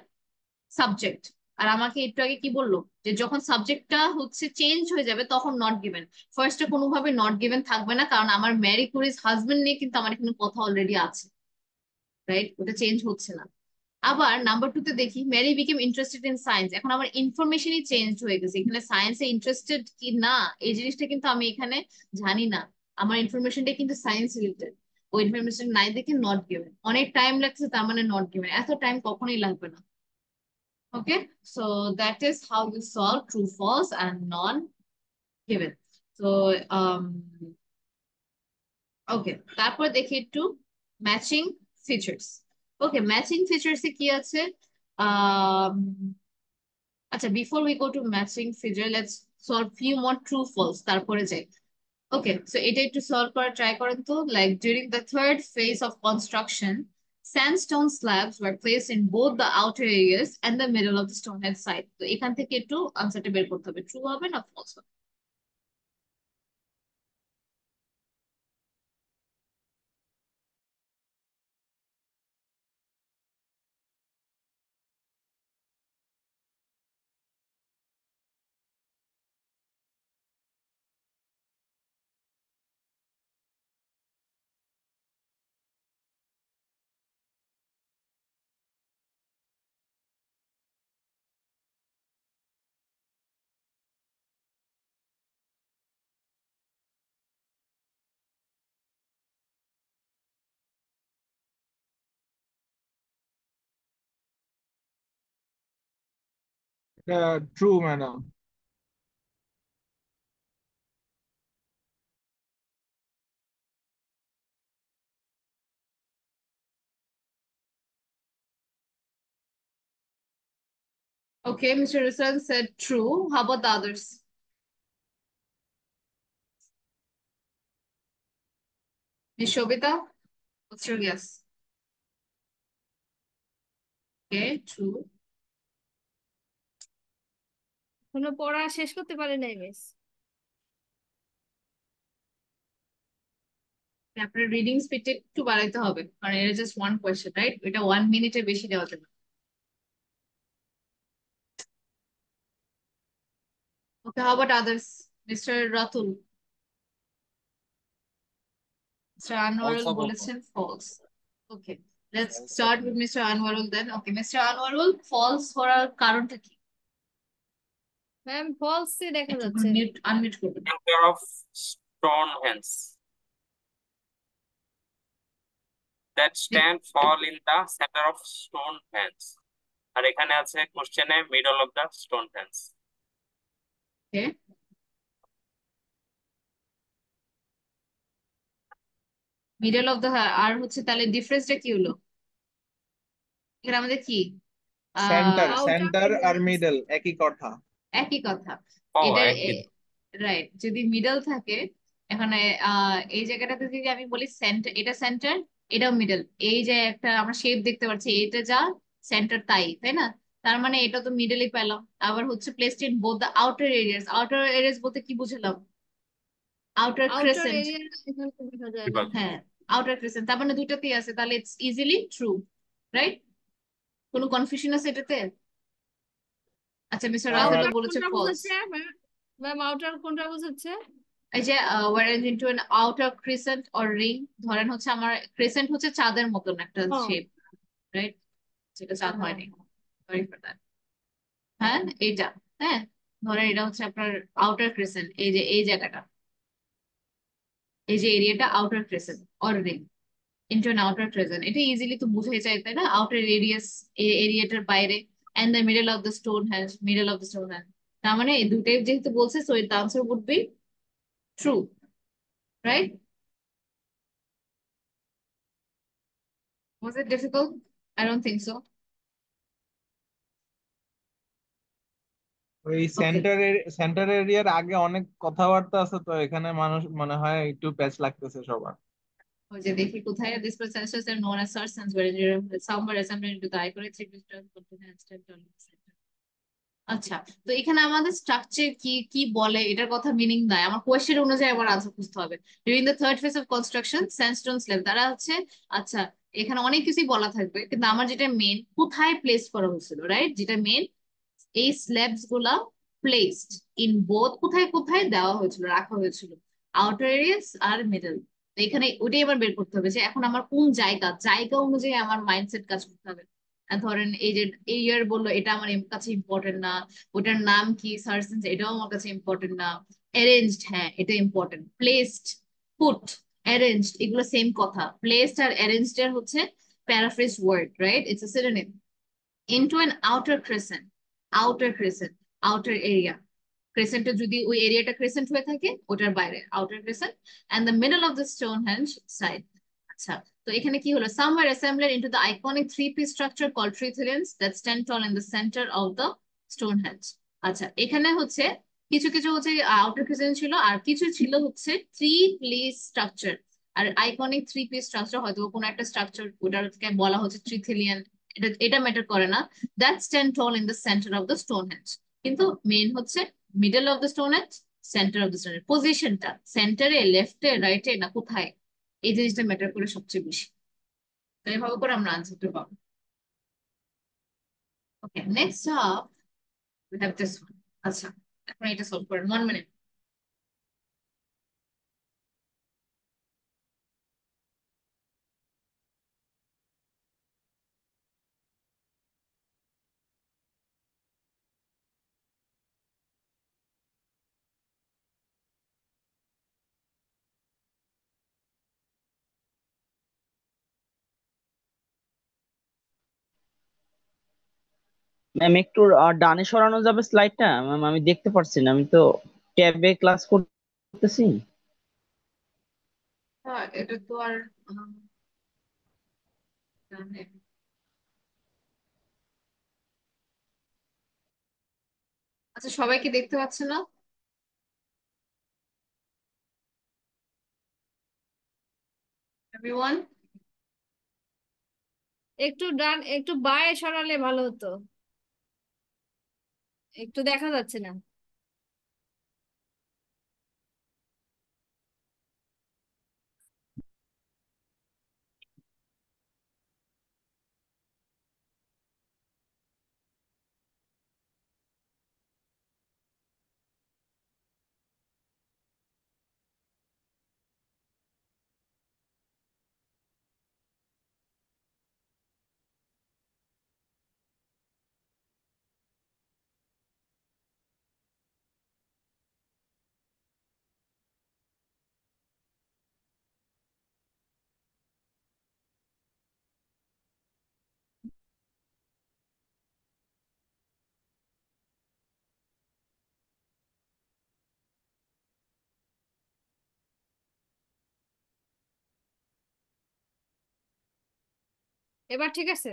সাবজেক্ট। আর আমাকে একটু আগে কি বললো যে যখন সাবজেক্টটা হচ্ছে চেঞ্জ হয়ে যাবে তখন নট গিভেন। ফার্স্টে কোনোভাবে নট গিভেন থাকবে না, কারণ আমার ম্যারি কুরিস হাজবেন্ড নিয়ে কিন্তু আমার এখানে কথা অলরেডি আছে, রাইট? ওটা চেঞ্জ হচ্ছে না। আবার নাম্বার টু তে দেখি Marie became interested in science, এখন আমার ইনফরমেশনই চেঞ্জ হয়ে গেছে, এখানে সায়েন্সে ইন্টারেস্টেড কি না এই জিনিসটা কিন্তু আমি এখানে জানি না, আমার ইনফরমেশনটা কিন্তু সায়েন্স রিলেটেড। ওই ইনফরমেশন নাই দেখে নট গিভেন, অনেক টাইম লাগছে তার মানে নট গিভেন, এত টাইম কখনোই লাগবে না। Okay, so that is how you solve true, false, and non-given. So, okay, তারপর দেখি একটু matching features. Okay, matching features এ কি আছে? um, আচ্ছা, before we go to matching feature let's solve few more true false, তারপরে যাই। ওকে, so এটা একটু সলভ করার ট্রাই করেন তো। Like during the third phase of construction sandstone slabs were placed in both the outer areas and the middle of the stonehead site. তো এখান থেকে একটু আনসারটা বের করতে হবে, ট্রু হবে না ফলস হবে। True madam. Okay, Mr. Russell said true. How about the others? Miss Shobita, what's your guess? Okay, true. কোনো পড়া শেষ করতে পারে নাই মিস। আপনার রিডিং স্পিডটা একটু বাড়াইতে হবে কারণ এটা জাস্ট ওয়ান কোয়েশ্চেন, রাইট? এটা 1 মিনিটের বেশি দেওয়া যাবে না। Okay, how about others? Mr. Ratul, Mr. False Anwarul বলবো। বলেছেন false. Okay, let's false start with Mr. Anwarul then. Okay, Mr. Anwarul, false করার কারণটা কি? ম্যাম ফলস দেখা একটু যাচ্ছে। মিউট আনমিউট করবেন। Center of Stonehenge that stand fall in the center of Stonehenge. আর এখানে আছে কোশ্চেনে middle of the Stonehenge. Okay, middle of the, আর হচ্ছে তাহলে ডিফারেন্সটা কি হলো? এখানে আমাদের কি সেন্টার আউটার সেন্টার আর মিডল একই কথা। একই কথা। ও এটা একই। রাইট, যদি মিডল থাকে এখানে এই জায়গাটাতে যদি আমি বলি সেন্টার, এটা সেন্টার, এটাও মিডল, এই যে একটা আমরা শেপ দেখতে পাচ্ছি এটা যা সেন্টার তাই, তাই না? তার মানে এটা তো মিডলই পেলাম। আবার হচ্ছে placed in both the outer areas. Outer areas বলতে কি বুঝলাম? Outer outer crescent. এরিয়া এখানে তো দেখা যায় না। বিভাগ। হ্যাঁ, আউটার ক্রেসেন্ট, তার মানে দুইটাতেই আছে, তাহলে ইটস ইজিলি ট্রু, রাইট? কোনো কনফিউশন আছে এটাতে? আচ্ছা, মিস্টার না রাতুলও আউটার ম্যাডাম। বলেছে কোনটা ফলস। বোঝাচ্ছে ম্যাম? ম্যাম আউটার কোনটা বোঝাচ্ছে? এই যে whereas into an outer crescent or ring, ধরেন হচ্ছে আমার ক্রেসেন্ট হচ্ছে চাঁদের মতন একটা ও শেপ, রাইট? যেটা চাঁদ হ্যাঁ হয়নি, সরি ফর দ্যাট। হ্যাঁ, এইটা, হ্যাঁ, ধরেন এটা হচ্ছে আপনার আউটার ক্রেসেন্ট, এই যে এই জায়গাটা, এই যে এরিয়াটা outer crescent or ring into an outer crescent, এটা ইজিলি তো বুঝে যায়, তাই না? আউটার এরিয়াস, এরিয়াটার বাইরে, and the middle of the Stonehenge, middle of the Stonehenge, তার মানে এই দুটাই যেহেতু বলছে, so the answer would be true, right? Was it difficult? I don't think so. ওই Okay. সেন্টার এরিয়ার আগে অনেক কথাবার্তা আছে, তো এখানে মানুষ মনে হয় একটু প্যাচ লাগতেছে সবার। ওই যে দেখি কোথায় this processes are known as search and where somewhere assembled into the iconic signature content and step down in the center. আচ্ছা, তো এখানে আমাদের স্ট্রাকচার কি কি বলে এটার কথা মিনিং নাই, আমার কোয়েশ্চেন অনুযায়ী আমার আনসার খুঁজতে হবে। During the third phase of construction sandstone slab, তারা হচ্ছে, আচ্ছা এখানে অনেক কিছুই বলা থাকবে কিন্তু আমার যেটা মেন, কোথায় প্লেস করা হয়েছিল, রাইট? যেটা মেন, এই স্ল্যাবস গুলা প্লেসড ইন বোথ, কোথায় কোথায় দেওয়া হয়েছিল, রাখা হয়েছিল, আউটার এরিয়াস আর মিডল। এখানে ওটাই আবার বের করতে হবে যে এখন আমার কোন জায়গা, জায়গা অনুযায়ী আমার মাইন্ডসেট কাজ করতে হবে। আর ধরেন এই যে এই ইয়ার বললো, এটা আমার কাছে ইম্পর্টেন্ট না, ওটার নাম কি সার্চেন্স, এটাও আমার কাছে ইম্পর্টেন্ট না। অ্যারেঞ্জড, হ্যাঁ এটা ইম্পর্টেন্ট। প্লেসড, পুট, অ্যারেঞ্জড, এগুলো সেম কথা। প্লেসড আর অ্যারেঞ্জড এর হচ্ছে paraphrase word, right? It's a synonym. Into an outer crescent, outer crescent, outer area, ক্রেসেন্টে যদি ওই এরিয়াটা ক্রেসেন্ট হয়ে থাকে ওটার বাইরে outer crescent, and the middle of the Stonehenge side. আচ্ছা, তো এখানে কি হলো? somewhere assembled into the iconic three-piece structure called trithelians that stand tall in the center of the Stonehenge. আচ্ছা, এখানে হচ্ছে কিছু কিছু হচ্ছে আউটার ক্রেসেন্ট ছিল, আর কিছু ছিল হচ্ছে থ্রি পিস স্ট্রাকচার। আর আইকনিক থ্রি পিস স্ট্রাকচার হয়তো কোনো একটা স্ট্রাকচার, ওটাকে বলা হচ্ছে ট্রিথেলিয়ান, এটা এটা ম্যাটার করে না। That stand tall in the centre of the Stonehenge, কিন্তু মেইন হচ্ছে middle of the Stonehenge, centre of the Stonehenge, পজিশনটা সেন্টারে, লেফটে, রাইটে না কোথায়, এই জিনিসটা ম্যাটার করে সবচেয়ে বেশি। তো এভাবে করে আমরা আনসারটা পাবো। Okay, next up we have this one. আচ্ছা, এখন এটা সলভ করেন, 1 মিনিট। ম্যাম একটু ডানে সরানো যাবে স্লাইডটা? ম্যাম আমি দেখতে পারছি না, আমি তো ট্যাবে ক্লাস করতেছি। হ্যাঁ, এটা তো আর আহ, জানে। আচ্ছা, সবাইকে দেখতে পাচ্ছে না? এভরিওয়ান? একটু ডান একটু বাঁয়ে সরালে ভালো হতো, একটু দেখা যাচ্ছে না। এবার ঠিক আছে?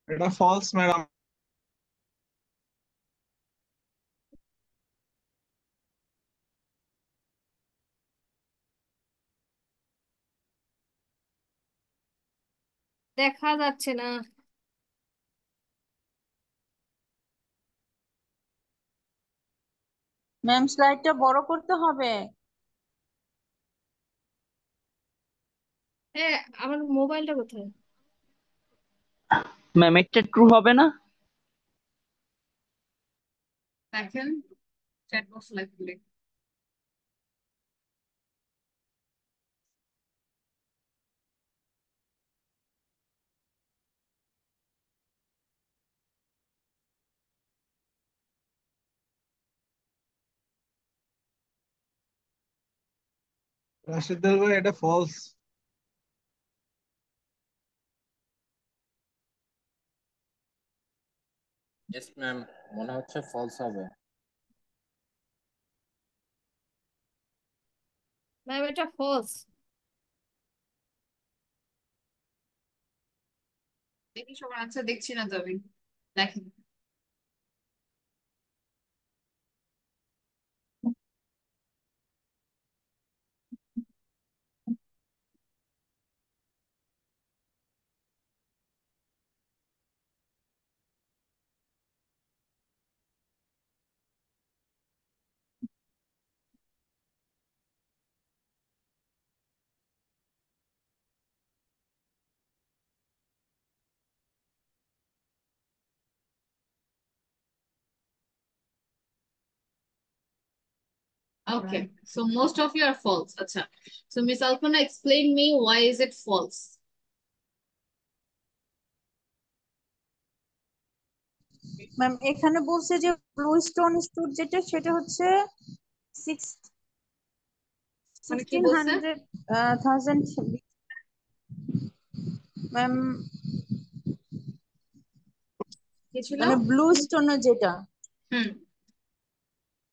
এটা ফলস ম্যাডাম। দেখা যাচ্ছে না। ম্যাম স্লাইডটা বড় করতে হবে। হ্যাঁ, আমার মোবাইলটা কোথায়? ম্যাম এটা ট্রু হবে না? দেখেন, চ্যাট বক্স লাগবে। রাশিদুল ভাই এটা ফলস। ইয়েস ম্যাম, মনে হচ্ছে ফলস হবে। ম্যাম, এটা ফলস। দেখি সবার আনসার, দেখছি না তো আমি। দেখেন। Okay, so most of you are false. Acha. So Miss Alpana, explain me why is it false? Ma'am এখানে বলছে যে ব্লু স্টোন স্টোর যেটা সেটা হচ্ছে মানে কি বলছে? 1600,000। ম্যাম কি ছিল? মানে ব্লু স্টোনের যেটা, হুম।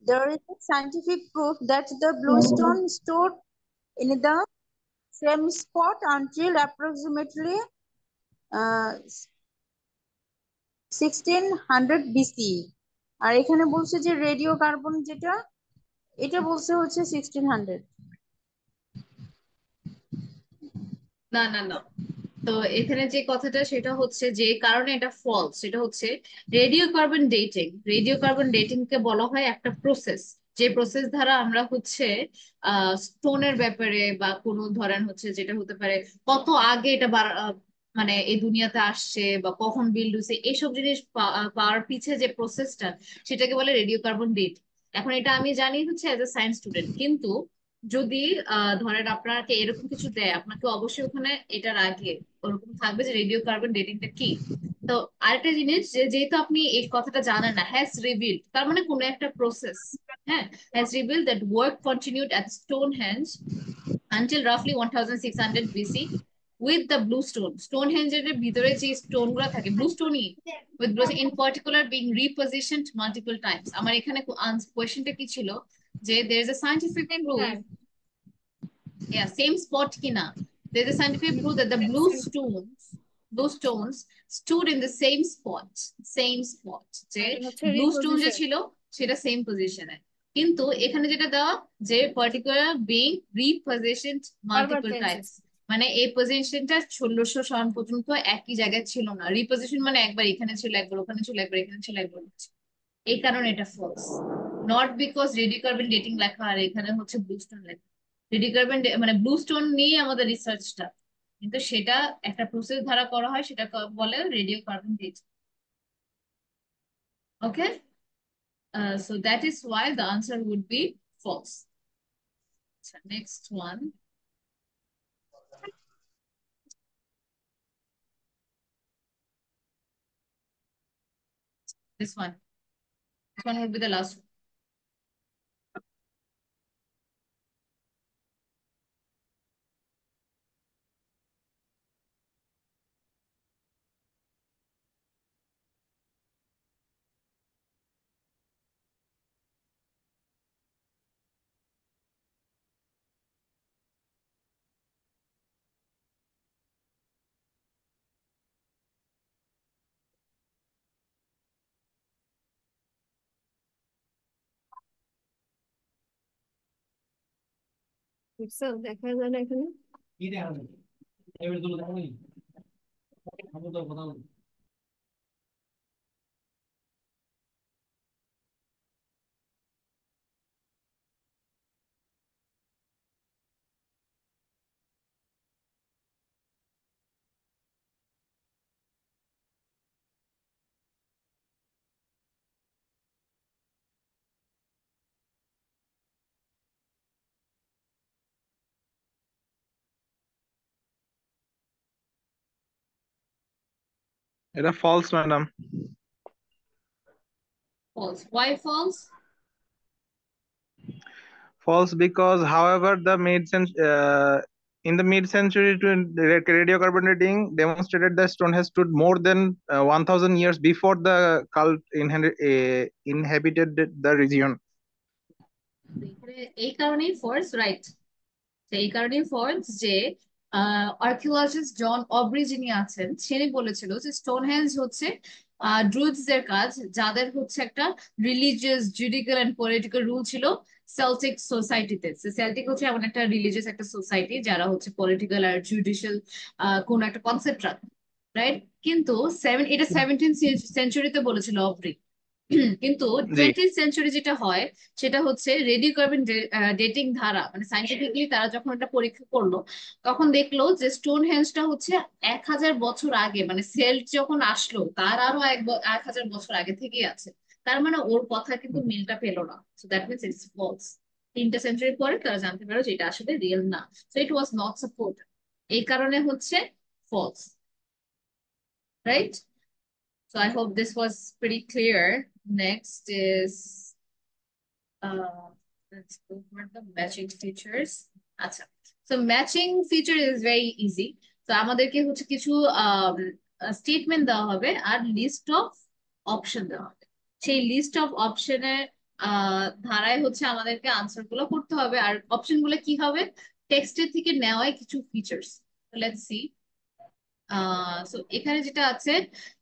there is a scientific proof that the blue stone stored in the same spot until approximately 1600 BC। আর এখানে বলছে যে রেডিও কার্বন যেটা, এটা বলছে হচ্ছে 1600। না না না, তো এখানে যে কথাটা সেটা হচ্ছে যে কারণে এটা ফলস সেটা হচ্ছে radio carbon dating. Radio carbon dating কে বলা হয় একটা প্রসেস, যে প্রসেস দ্বারা আমরা হচ্ছে স্টোনের ব্যাপারে বা কোনো ধরেন হচ্ছে যেটা হতে পারে কত আগে এটা মানে এই দুনিয়াতে আসছে বা কখন বিল্ড হয়েছে এইসব জিনিস পাওয়ার পিছে যে প্রসেসটা, সেটাকে বলে রেডিও কার্বন ডেট। এখন এটা আমি জানি হচ্ছে অ্যাজ এ সায়েন্স স্টুডেন্ট, কিন্তু যদি ধরেন আপনাকে এরকম কিছু দেয়, আপনাকে অবশ্যই ওখানে এটার আগে ওরকম থাকবে যে রেডিও কার্বন ডেটিংটা কি। তো আরেকটা জিনিস, যে যেহেতু আপনি এই কথাটা জানেন না, হ্যাজ রিভিলড তার মানে কোনো একটা প্রসেস, হ্যাঁ, has revealed that work continued at Stonehenge until roughly 1600 BC with the blue stone. Stonehenge-এর ভিতরে যে স্টোন গুলা থাকে, blue স্টোনই, with blue in particular being repositioned multiple times. আমার এখানে কোয়েশ্চেনটা কি ছিল, যে there is a scientific proof, yeah, same spot কিনা, there is a scientific proof that the blue stones stood in the same spot, যে হচ্ছে blue stone যে রিপোজিশন। ছিল সেটা সেম পজিশনে, কিন্তু এখানে যেটা দেওয়া যে পার্টিকুলার বিং রিপজিশনড বারবার মাল্টিপল চেঞ্জেস। টাইমস, মানে এই পজিশনটা 1600 সন পর্যন্ত একই জায়গায় ছিল না, রিপজিশন মানে একবার এখানে ছিল, একবার ওখানে ছিল, একবার এখানে ছিল, একবার ওখানে ছিল। এই কারণে এটা false, not because radiocarbon dating লেখা আর এখানে হচ্ছে ব্লু স্টোন লেখা। রেডিওকার্বন মানে ব্লু স্টোন নিয়ে আমাদের রিসার্চটা, কিন্তু সেটা একটা প্রসেস দ্বারা করা হয়, সেটা বলে radiocarbon dating. Okay, so that is why the answer would be false. So next one. This one. This one would be the last one. বুঝছো? দেখা যায় না এখানে। এটা false madam. False. Why false? False because, however, in the mid-century, radiocarbon dating demonstrated that stone has stood more than 1000 years before the cult inhabited the region. এই কারণেই false, right. এই কারণেই ফলস যে আর্কিওলজিস্ট জন অব্রি যিনি আছেন, তিনি বলেছিল যে স্টোনহেঞ্জ হচ্ছে ড্রুইডস এর কাজ, যাদের হচ্ছে একটা religious, judicial and political rule ছিল সেল্টিক সোসাইটিতে। সেল্টিক হচ্ছে এমন একটা রিলিজিয়াস একটা সোসাইটি যারা হচ্ছে পলিটিক্যাল আর জুডিশিয়াল কোন একটা কনসেপ্ট রাখে, রাইট। কিন্তু এটা 17th সেঞ্চুরিতে বলেছিল অব্রি, কিন্তু জি 20th সেঞ্চুরি যেটা হয় সেটা হচ্ছে রেডিওকার্বন ডেটিং ধারা, মানে সাইন্টিফিকলি তারা যখন এটা পরীক্ষা করলো, তখন দেখলো যে স্টোন হেঞ্জটা হচ্ছে 1000 বছর আগে, মানে সেল্ট যখন আসলো তার আরো 1000 বছর আগে থেকেই আছে। তার মানে ওর কথা কিন্তু মিলটা পেলো না, so that means it's false. 3টা সেঞ্চুরি পরে তারা জানতে পারলো যে এটা আসলে রিয়েল না, so it was not support, এই কারণে হচ্ছে false, right. So I hope this was pretty clear. Next is let's go for the matching features. আচ্ছা, so matching feature is very easy. So আমাদেরকে হচ্ছে কিছু স্টেটমেন্ট দেওয়া হবে আর লিস্ট অফ অপশন দেওয়া হবে, সেই লিস্ট অফ অপশনের ধারায় হচ্ছে আমাদেরকে আনসার গুলো করতে হবে, আর অপশন গুলো কি হবে, টেক্সটের থেকে নেওয়াই কিছু ফিচার্স। Let's see. সো এখানে যেটা আছে,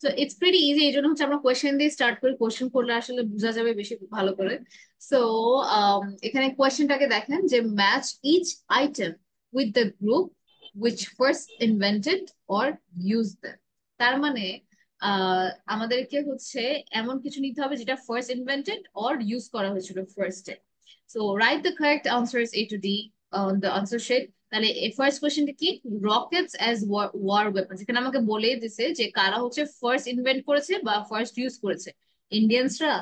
তো ইটস প্রিটি ইজি, এই জন্য হচ্ছে আমরা কোয়েশ্চেন দিয়ে স্টার্ট করি, কোয়েশ্চেন করলে আসলে বোঝা যাবে বেশি ভালো করে। সো এখানে কোয়েশ্চেনটাকে দেখেন যে match each item with the group which first invented or use them. তার মানে আমাদেরকে হচ্ছে এমন কিছু নিতে হবে যেটা ফার্স্ট ইনভেন্টেড অর ইউজ করা হয়েছিল ফার্স্টে। So write the correct answers A to D on the answer sheet. তাহলে ফার্স্ট কোয়েশ্চেনটা কি, রকেটস অ্যাজ ওয়ার ওয়েপন্স, এখানে আমাকে বলে দিছে যে কারা হচ্ছে ফার্স্ট ইনভেন্ট করেছে বা ফার্স্ট ইউজ করেছে, ইন্ডিয়ানসরা,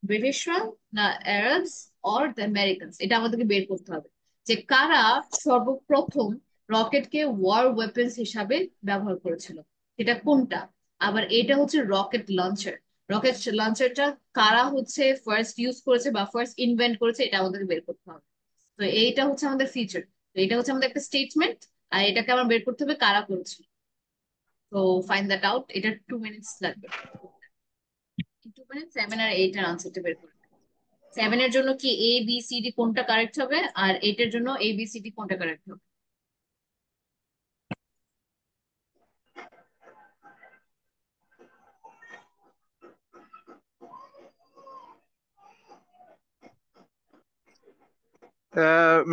ব্রিটিশরা, না আরবস অর দ্য আমেরিকানস। এটা আমাদেরকে বের করতে হবে যে কারা সর্বপ্রথম রকেটকে ওয়ার ওয়েপন্স হিসাবে ব্যবহার করেছিল, এটা কোনটা। আবার এটা হচ্ছে রকেট লঞ্চার, রকেট লঞ্চারটা কারা হচ্ছে ফার্স্ট ইউজ করেছে বা ফার্স্ট ইনভেন্ট করেছে, এটা আমাদের বের করতে হবে। তো এইটা হচ্ছে আমাদের ফিচার, তো এটা হচ্ছে আমাদের একটা স্টেটমেন্ট, আর এটাকে আমার বের করতে হবে কারা করেছে। তো ফাইন্ড দ্যাট আউট, এটা 2 মিনিটস লাগবে। 2 মিনিট 7 আর 8 এর আনসারটা বের করবে। 7 এর জন্য কি এ বি সি ডি কোনটা কারেক্ট হবে, আর 8 এর জন্য এ বি সি ডি কোনটা কারেক্ট হবে।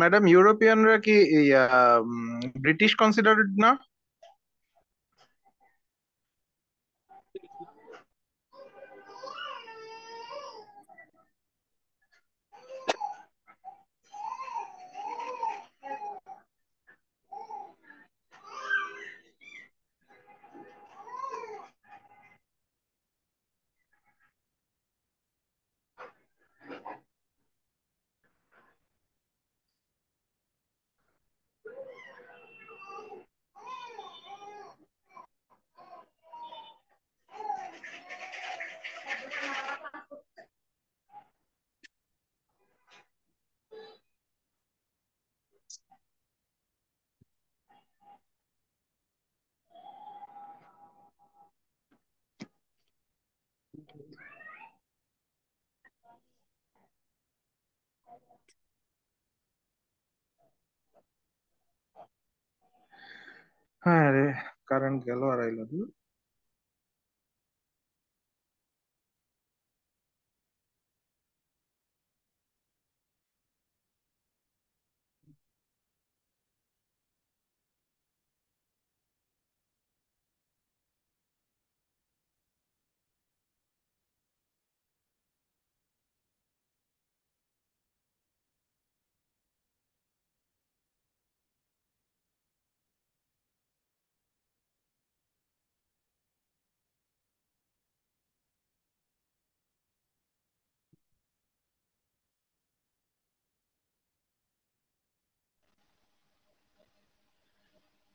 ম্যাডাম, ইউরোপিয়ানরা কি ব্রিটিশ কনসিডারেড না? হ্যাঁ রে, কারেন্ট গেল আর আইলো না।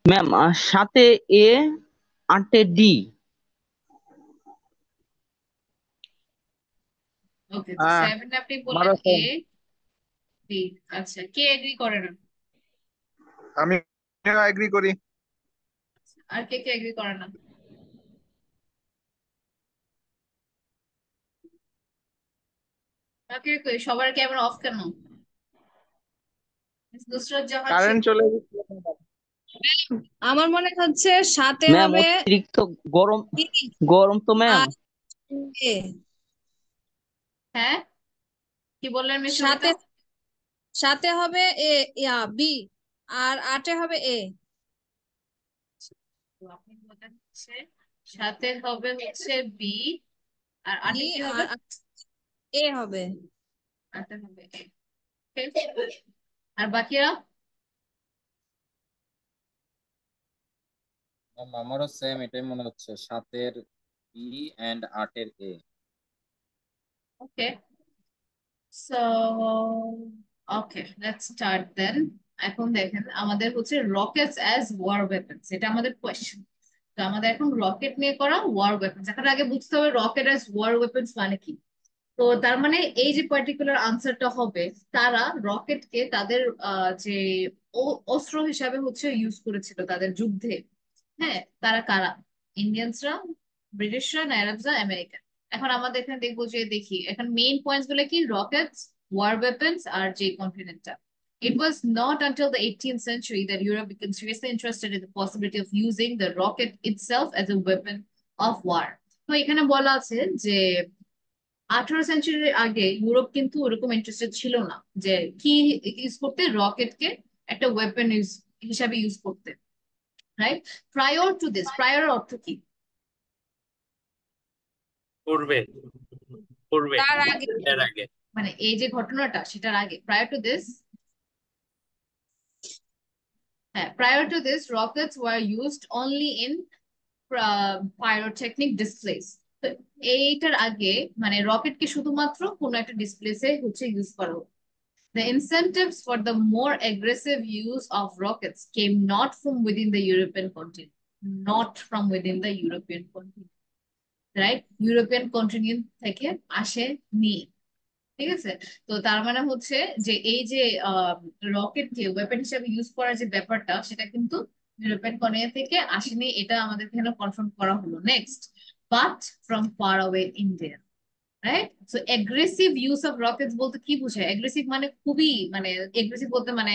ম্যাম 7-এ এ, 8-এ ডি। ওকে, তো হ্যাঁ, 7 আপনি বললেন আমারও এ same। বি। আচ্ছা, কে এগ্রি করে না? আমি এগ্রি করি। আর কে কে এগ্রি করে না? বাকি সবার ক্যামেরা অফ কেন? নুসরাত জাহান কারেন্ট শিখো। চলে গেছে। আমার মনে হচ্ছে 7-এ ম্যাম হবে অতিরিক্ত গরম, বি গরম তো ম্যাম। আর এ। হ্যাঁ, কি বললেন মিস সুমিতা? 7-এ 7-এ হবে এ, বি, আর 8-এ হবে এ। তো আপনি বলেন হচ্ছে সাথে হবে হচ্ছে বি, আর বি আটে কি হবে? আর এ হবে। আটে হবে A। আর বাকিরা? আমারও সেম এটাই মনে হচ্ছে, 7-এর বি এন্ড 8-এর A. Okay, so okay, let's start then. এখন দেখেন আমাদের হচ্ছে রকেটস অ্যাজ ওয়ার ওয়েপন্স, এটা আমাদের কোয়েশ্চেন। তো আমাদের এখন রকেট নিয়ে করা ওয়ার ওয়েপন্স, এখন আগে বুঝতে হবে রকেট অ্যাজ ওয়ার ওয়েপন্স মানে কি। তো তার মানে এই যে পার্টিকুলার আনসারটা হবে, তারা রকেটকে তাদের যে অস্ত্র হিসাবে হচ্ছে ইউজ করেছিল তাদের যুদ্ধে। হ্যাঁ, তারা কারা? ইন্ডিয়ানসরা, ব্রিটিশরা, না আরবরা, আমেরিকা? এখন আমাদের এখানে দেখবো যে দেখি এখন মেইন পয়েন্টস গুলো কি, রকেটস, ওয়ার ওয়েপন্স, আর যে কন্টিনেন্টটা। It was not until the 18th century that Europe became seriously interested in the possibility of using the rocket itself as a weapon of war. তো এখানে বলা আছে যে 18 সেঞ্চুরির আগে ইউরোপ কিন্তু ওরকম ইন্টারেস্টেড ছিল না যে কি ইউজ করতে, রকেটকে একটা ওয়েপন হিসাবে ইউজ করতে। Right? Prior to this, prior অর্থ কি? পূর্বে, পূর্বে, তার আগে। এর আগে। মানে এই যে ঘটনাটা সেটার আগে, প্রায়র টু দিস। হ্যাঁ, prior to this Rockets were used only in pyrotechnic displace. তো এইটার আগে মানে রকেটকে শুধুমাত্র কোনো একটা ডিসপ্লেসে হচ্ছে ইউজ করা হতো। The incentives for the more aggressive use of rockets came not from within the European continent, not from within the European continent. Right, European continent থেকে আসেনি। ঠিক আছে, তো তার মানে হচ্ছে যে এই যে রকেটকে ওয়েপন হিসেবে ইউজ করার যে ব্যাপারটা সেটা কিন্তু ইউরোপিয়ান কন্টিনেন্ট থেকে আসেনি, এটা আমাদের এখানে কনফার্ম করা হলো। Next, but from far away India, right. So aggressive use of Rockets বলতে কি বোঝায়? এগ্রেসিভ মানে খুবই, মানে এগ্রেসিভ বলতে মানে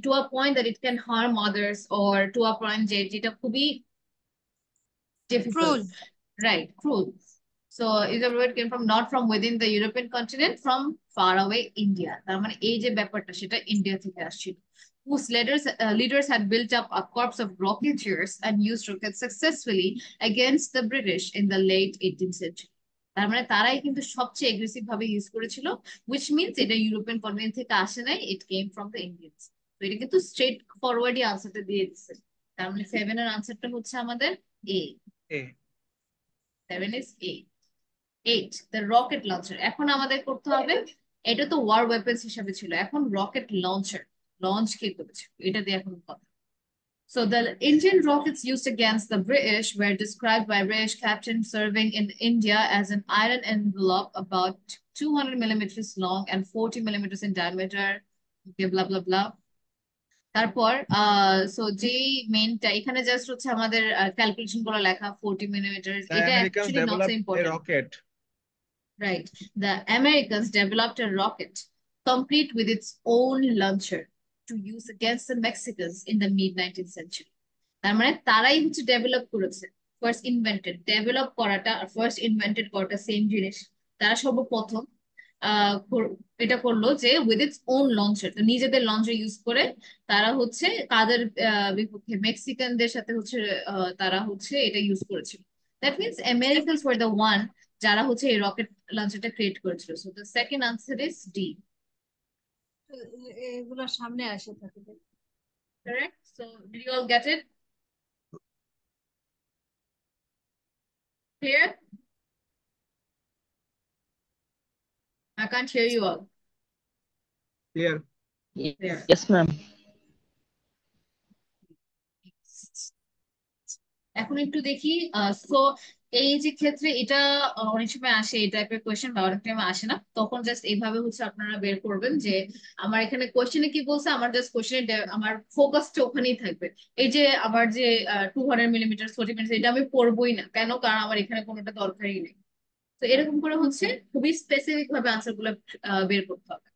to a point that it can harm others, or to a point যেটা খুবই difficult, cruel. right? Cruel. So is the word came from not from within the European continent, from far away India. তার মানে এই যে ব্যাপারটা সেটা India থেকে আসছিল, whose leaders had built up a corps of rocketeers and used rockets successfully against the British in the late 18th century. তার মানে তারাই কিন্তু সবচেয়ে এগ্রেসিভ ভাবে ইউজ করেছিল, which means এটা ইউরোপিয়ান কন্টিনেন্ট থেকে আসে নাই, it came from the Indians. তো এটা কিন্তু স্ট্রেট ফরওয়ার্ডই আনসারটা দিয়ে দিচ্ছে। তার মানে 7 এর আনসারটা হচ্ছে আমাদের এ। A. 7 is 8. 8, the rocket launcher. এখন আমাদের করতে হবে, এটা তো ওয়ার ওয়েপন্স হিসাবে ছিল, এখন রকেট লঞ্চার, লঞ্চ কে করেছে এটা দিয়ে এখন কথা। So the Indian rockets used against the British were described by British captain serving in India as an iron envelope about 200 millimeters long and 40 millimeters in diameter. Okay, blah blah blah. তারপর so যেই মেইনটা এখানে just হচ্ছে আমাদের calculation গুলো লেখা 40 millimetre, The এটা Americans actually not so developed a important. rocket. Right. The Americans developed a rocket complete with its own launcher to use against the Mexicans in the mid 19th century. তার মানে তারাই হচ্ছে develop করেছে, first invented, develop করাটা আর first invented করাটা same জিনিস। তারা সর্বপ্রথম এটা করলো যে উইথ ইটস ওন লঞ্চার, তো নিজেদের লঞ্চার ইউজ করে তারা হচ্ছে কাদের বিপক্ষে, মেক্সিকানদের সাথে হচ্ছে তারা হচ্ছে এটা ইউজ করেছিল। That means Americans were the one যারা হচ্ছে এই রকেট লঞ্চারটা ক্রিয়েট করেছিল। So the second answer is D. এগুলো সামনে আসে থাকে। Correct. So did you all get it? Clear? I can't hear you all. Clear. Clear. Yes, ma'am. এখন একটু দেখি, সো এই যে ক্ষেত্রে এটা অনেক সময় আসে এই টাইপের কোয়েশ্চেন, বা অনেক টাইম আসে না, তখন জাস্ট এইভাবে হচ্ছে আপনারা বের করবেন যে আমার এখানে কোয়েশ্চেনে কি বলছে, আমার জাস্ট কোয়েশ্চেনে আমার ফোকাসটা ওখানেই থাকবে। এই যে আমার যে 200 মিলিমিটার 40 মিনিট এটা আমি পড়বোই না, কেন? কারণ আমার এখানে কোনোটা দরকারই নেই। তো এরকম করে হচ্ছে খুবই স্পেসিফিক ভাবে আনসার গুলো বের করতে হবে।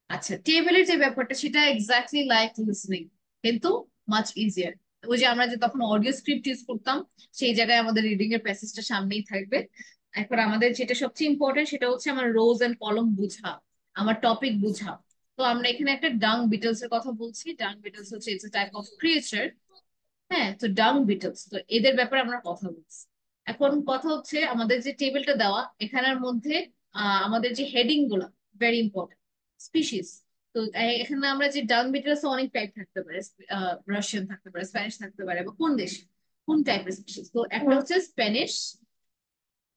আচ্ছা, টেবিলের যে ব্যাপারটা সেটা এক্স্যাক্টলি লাইক লিসনিং, কিন্তু মাচ ইজিয়ার। ওই যে আমরা যে তখন অডিও স্ক্রিপ্ট ইউজ করতাম, সেই জায়গায় আমাদের রিডিং এর প্যাসেজটা সামনেই থাকবে। এখন আমাদের যেটা সবচেয়ে ইম্পর্টেন্ট সেটা হচ্ছে আমার রোজ এন্ড কলম বুঝা, আমার টপিক বুঝা। তো আমরা এখানে একটা ডাং বিটলস এর কথা বলছি। ডাং বিটলস হচ্ছে ইটস টাইপ অফ ক্রিয়েচার। হ্যাঁ, তো ডাং বিটলস, তো এদের ব্যাপারে আমরা কথা বলছি। এখন কথা হচ্ছে আমাদের যে টেবিলটা দেওয়া এখানের মধ্যে আমাদের যে হেডিং গুলা ভেরি ইম্পর্টেন্ট। স্পিসিস, তো এখানে আমরা যে ডাং বিটলস অনেক টাইপ থাকতে পারে, রাশিয়ান থাকতে পারে, স্প্যানিশ থাকতে পারে, বা কোন দেশ কোন টাইপের স্পিসিস। তো একটা হচ্ছে স্প্যানিশ,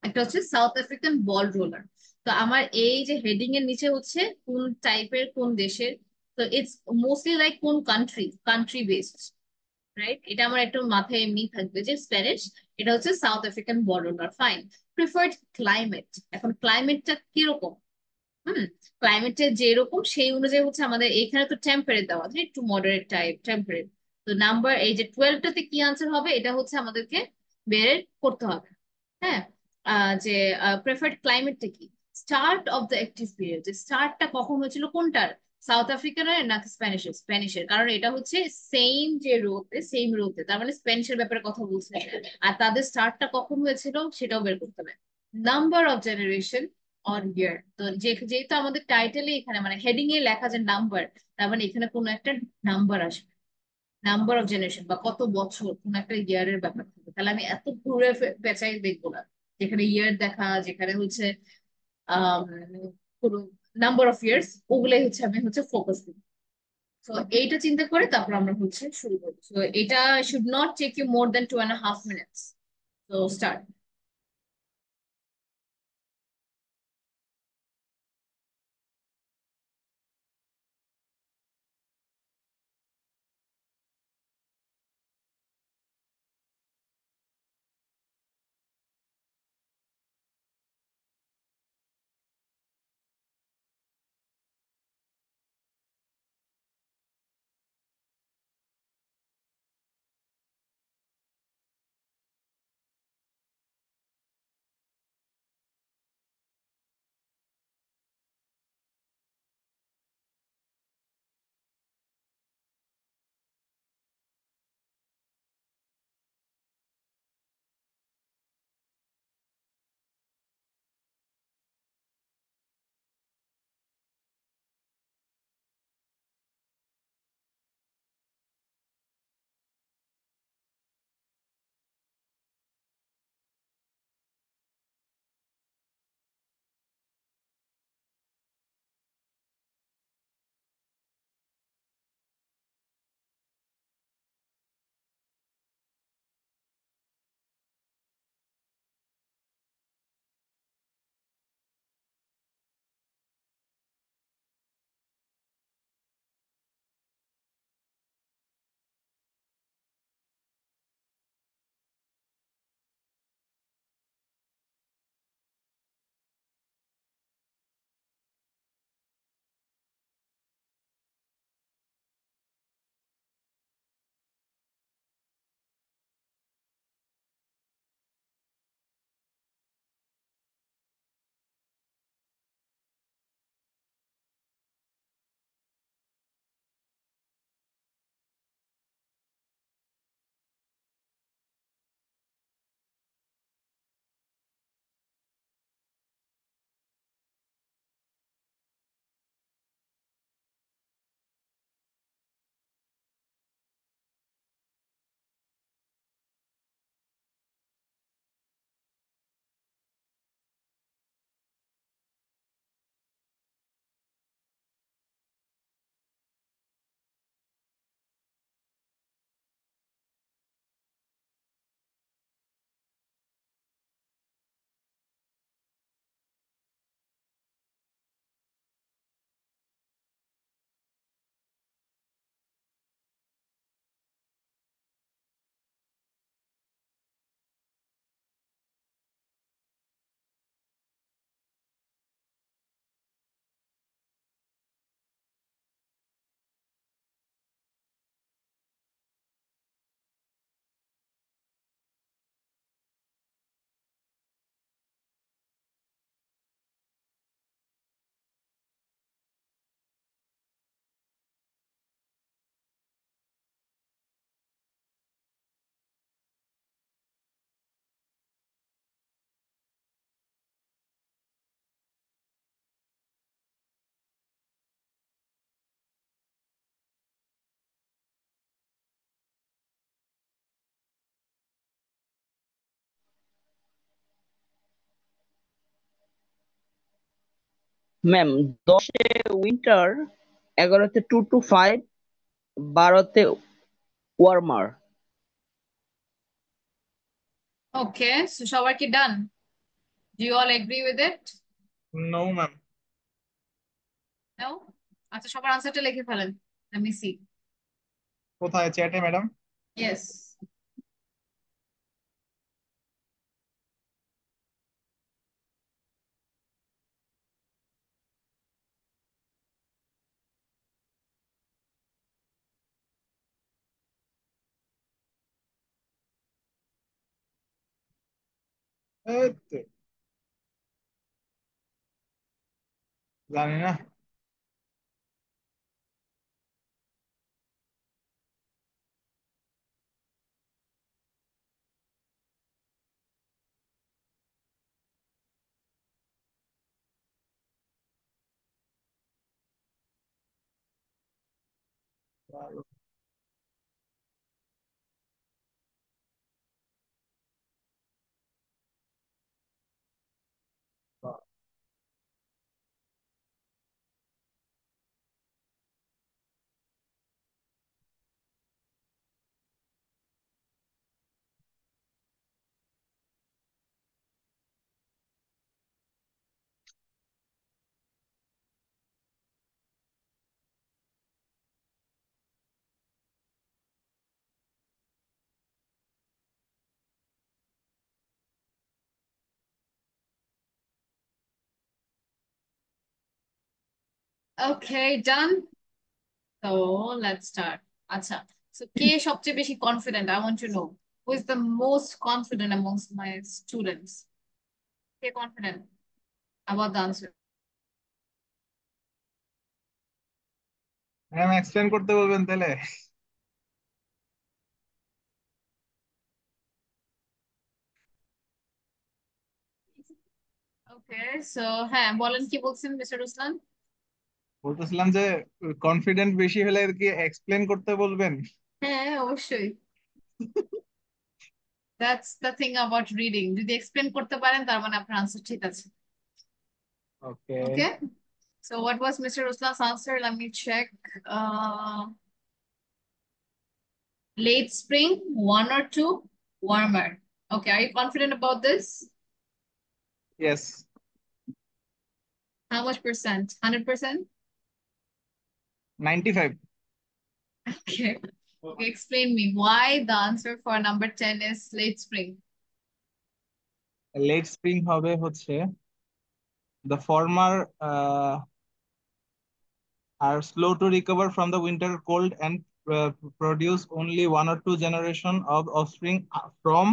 একটা হচ্ছে সাউথ আফ্রিকান বল রোলার। তো আমার এই যে হেডিং এর নিচে হচ্ছে কোন টাইপের কোন দেশের, তো ইটস মোস্টলি লাইক কোন কান্ট্রি, কান্ট্রি বেসড, রাইট। এটা আমার একটু মাথায় এমনি থাকবে যে স্প্যানিশ, এটা হচ্ছে south African border. Fine. Preferred climate, এখন ক্লাইমেটটা কিরকম? ক্লাইমেটের যেরকম সেই অনুযায়ী হচ্ছে আমাদের এখানে তো টেম্পারেট দেওয়া আছে, একটু মডারেট টাইপ টেম্পারেট। তো নাম্বার এই যে 12টাতে কি আনসার হবে এটা হচ্ছে আমাদেরকে বের করতে হবে। হ্যাঁ, যে প্রেফার্ড ক্লাইমেটটা কি, start of the active period, যে স্টার্টটা কখন হয়েছিল কোনটার, সাউথ আফ্রিকানের নাকি স্প্যানিশের? স্প্যানিশের, কারণ এটা হচ্ছে সেম যে রোতে, সেম রোতে, তার মানে স্প্যানিশের ব্যাপারে কথা বলছে। আর তাদের স্টার্টটা কখন হয়েছিল সেটাও বের করতে হবে। নাম্বার অফ জেনারেশন অন ইয়ার, তো যেহেতু আমাদের টাইটেলে এখানে মানে হেডিং এ লেখা যে নাম্বার, তার মানে এখানে কোনো একটা নাম্বার আসবে, নাম্বার অফ জেনারেশন বা কত বছর কোন একটা ইয়ারের ব্যাপার থাকবে। তাহলে আমি এত ঘুরে পেঁচাই দেখবো না, যেখানে ইয়ার দেখা, যেখানে হচ্ছে আহ কোনো নাম্বার অফ ইয়ার্স, ওগুলাই হচ্ছে আমি হচ্ছে ফোকাস দিই। তো এইটা চিন্তা করে তারপর আমরা হচ্ছে শুরু করি। তো এটা should not take you more than 2.5 minutes। তো স্টার্ট। ম্যাম 10-এ উইন্টার, 11-তে 2 to 5, 12-তে ওয়ার্মার। ওকে, সো সবার কি done? Do you all agree with it? No ma'am. No? আচ্ছা, সবার আনসারটা লিখে ফেলেন। Let me see. কোথায়, চ্যাটে ম্যাডাম? ইয়েস। এই তো, জানি না। ওকে, ডান। So let's start. আচ্ছা, so কে সবচেয়ে বেশি confident? I want to know who is the most confident amongst my students. K confident about the answer? Ma'am explain করতে বলবেন তাহলে? ওকে, সো হ্যাঁ, বলেন কি বলছেন মিস্টার রুসলান? বলতেছিলাম যে কনফিডেন্ট বেশি হলে আর কি এক্সপ্লেন করতে বলবেন। হ্যাঁ, অবশ্যই। That's the thing about reading. যদি এক্সপ্লেন করতে পারেন তার মানে আপনার আনসার ঠিক আছে। ওকে। Okay. So what was Mr. Ruslan's answer? Let me check. Uh, Late spring, 1 or 2, warmer. Okay, are you confident about this? Yes. How much percent? 100%? 95। Okay. Okay, explain me why the answer for number 10 is late spring. Late spring হবে হচ্ছে the former are slow to recover from the winter cold and produce only 1 or 2 generation of offspring from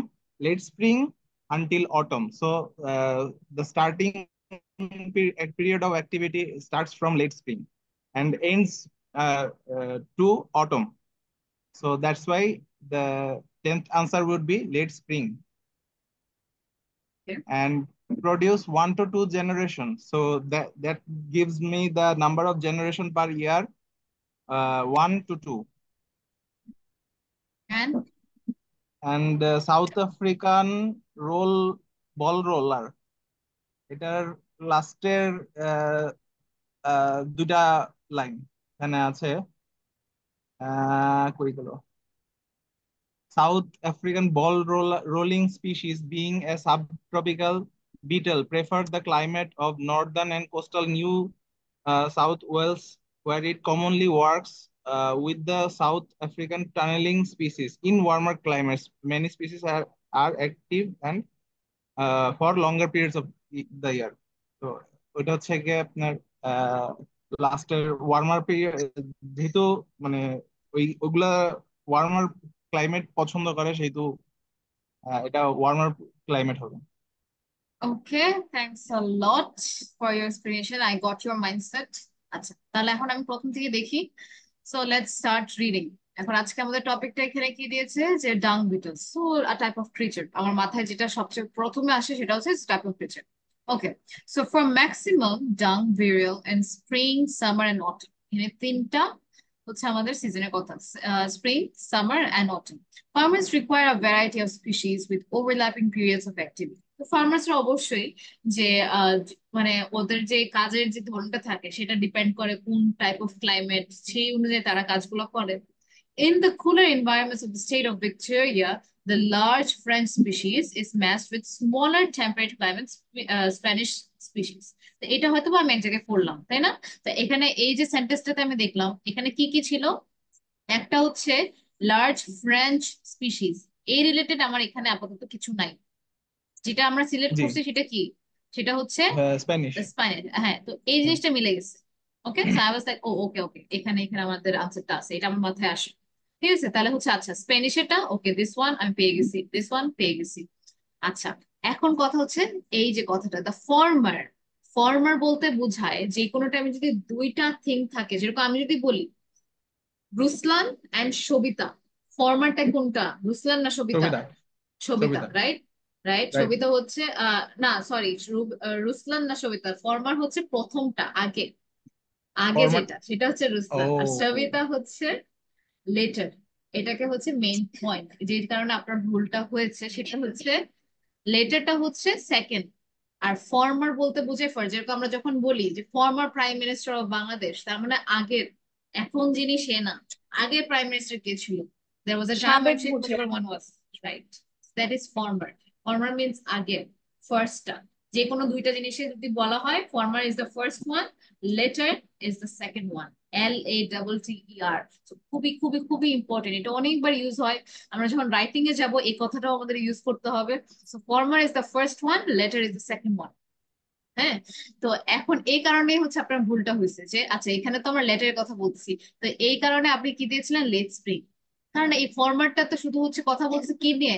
late spring until autumn. So the starting period of activity starts from late spring and ends to autumn. So that's why the 10th answer would be late spring. Okay. And produce 1 to 2 generations. So that gives me the number of generation per year, 1 to 2. And And South African ball roller, এটার লাস্টের দুটা line এখানে আছে। কই গেল? South African rolling species, being a subtropical beetle, prefer the climate of northern and coastal New South Wales, where it commonly works with the South African tunneling species. In warmer climates, many species are active and for longer periods of the year. তো ওইটা হচ্ছে গিয়ে আপনার লাস্টের warmer period, যেহেতু মানে ওইগুলা warmer climate পছন্দ করে সেহেতু এটা ওয়ার্মার ক্লাইমেট হবে। okay, thanks a lot for your explanation. I got your mindset. আচ্ছা, তাহলে এখন আমি প্রথম থেকে দেখি। So let's start reading. এখন আজকে আমাদের টপিকটা এখানে কি দিয়েছে, যে dung beetles. So a type of creature. আমার মাথায় যেটা সবচেয়ে প্রথমে আসে সেটা হচ্ছে type of creature. Okay, so for maximum dung burial in spring, summer and autumn. এখানে তিনটা হচ্ছে আমাদের সিজনের কথা, spring, summer and autumn. Farmers require a variety of species with overlapping periods of activity. তো ফার্মার্সরা অবশ্যই যে মানে ওদের যে কাজের যে ধরনটা থাকে সেটা ডিপেন্ড করে কোন টাইপ অফ ক্লাইমেট, সেই অনুযায়ী তারা কাজগুলো করে। In the cooler environments of the state of Victoria, the large French species is matched with smaller temperate climates, Spanish species. তো এটা হয়তো বা আমি এক জায়গায় পড়লাম, তাই না? তো এখানে এই যে সেন্টেন্সটাতে আমি দেখলাম এখানে কি কি ছিল, একটা হচ্ছে লার্জ ফ্রেঞ্চ স্পিসিস, এই রিলেটেড আমার এখানে আপাতত কিছু নাই। যেটা আমরা সিলেক্ট জি করছি সেটা কি, সেটা হচ্ছে স্প্যানিশ। স্পাইনাল। হ্যাঁ, তো এই জিনিসটা মিলে গেছে। ওকে, সো আই ওয়াজ লাইক ও ওকে ওকে, এখানে এখানে আমাদের আনসারটা আছে, এটা আমার মাথায় আসে। ঠিক আছে, তাহলে হচ্ছে আচ্ছা স্প্যানিশ এটা ওকে, দিস ওয়ান আমি পেয়ে গেছি, দিস ওয়ান পেয়ে গেছি। আচ্ছা, এখন কথা হচ্ছে এই যে কথাটা দ্য ফর্মার, ফর্মার বলতে বোঝায় যে কোনো টাইমে যদি দুইটা থিং থাকে, যেরকম আমি যদি বলি রুসলান এন্ড সবিতা, ফর্মারটা কোনটা, রুসলান না Sabita? Sabita. Sabita, Sabita. Right right. Right. Sabita হচ্ছে না সরি, রুসলান না সবিতা, ফর্মার হচ্ছে প্রথমটা, আগে আগে ফরম্যাট। যেটা সেটা হচ্ছে ও রুসলান, আর সবিতা হচ্ছে লেটার। এটাকে হচ্ছে মেইন পয়েন্ট, যে কারণে আপনার ভুলটা হয়েছে সেটা হচ্ছে লেটারটা হচ্ছে সেকেন্ড, আর ফর্মার বলতে বোঝায় ফার্স্ট। যেরকম আমরা যখন বলি যে former prime minister of Bangladesh, তার মানে আগের, এখন যিনি সে না, আগের প্রাইম মিনিস্টার কে ছিল, there was a time when সাবেক Sheikh বোঝায়। Mujibur Rahman was, right? That is former. Former means আগের, ফার্স্টটা। যে কোনো দুইটা জিনিসে যদি বলা হয় former is the first one, later is the second one, LATTER। খুবই খুবই খুবই ইম্পর্টেন্ট, এটা অনেকবার ইউজ হয়। আমরা যখন রাইটিং এ যাব এই কথাটাও আমাদের ইউজ করতে হবে। So former is the first one, letter is the second one. হ্যাঁ, তো এখন এই কারণেই হচ্ছে আপনার ভুলটা হয়েছে যে আচ্ছা এখানে তো আমরা লেটারের কথা বলছি, তো এই কারণে আপনি কি দিয়েছিলেন লেট স্প্রিং, কারণ এই ফরম্যাটটা তো শুধু হচ্ছে কথা বলছে কি নিয়ে,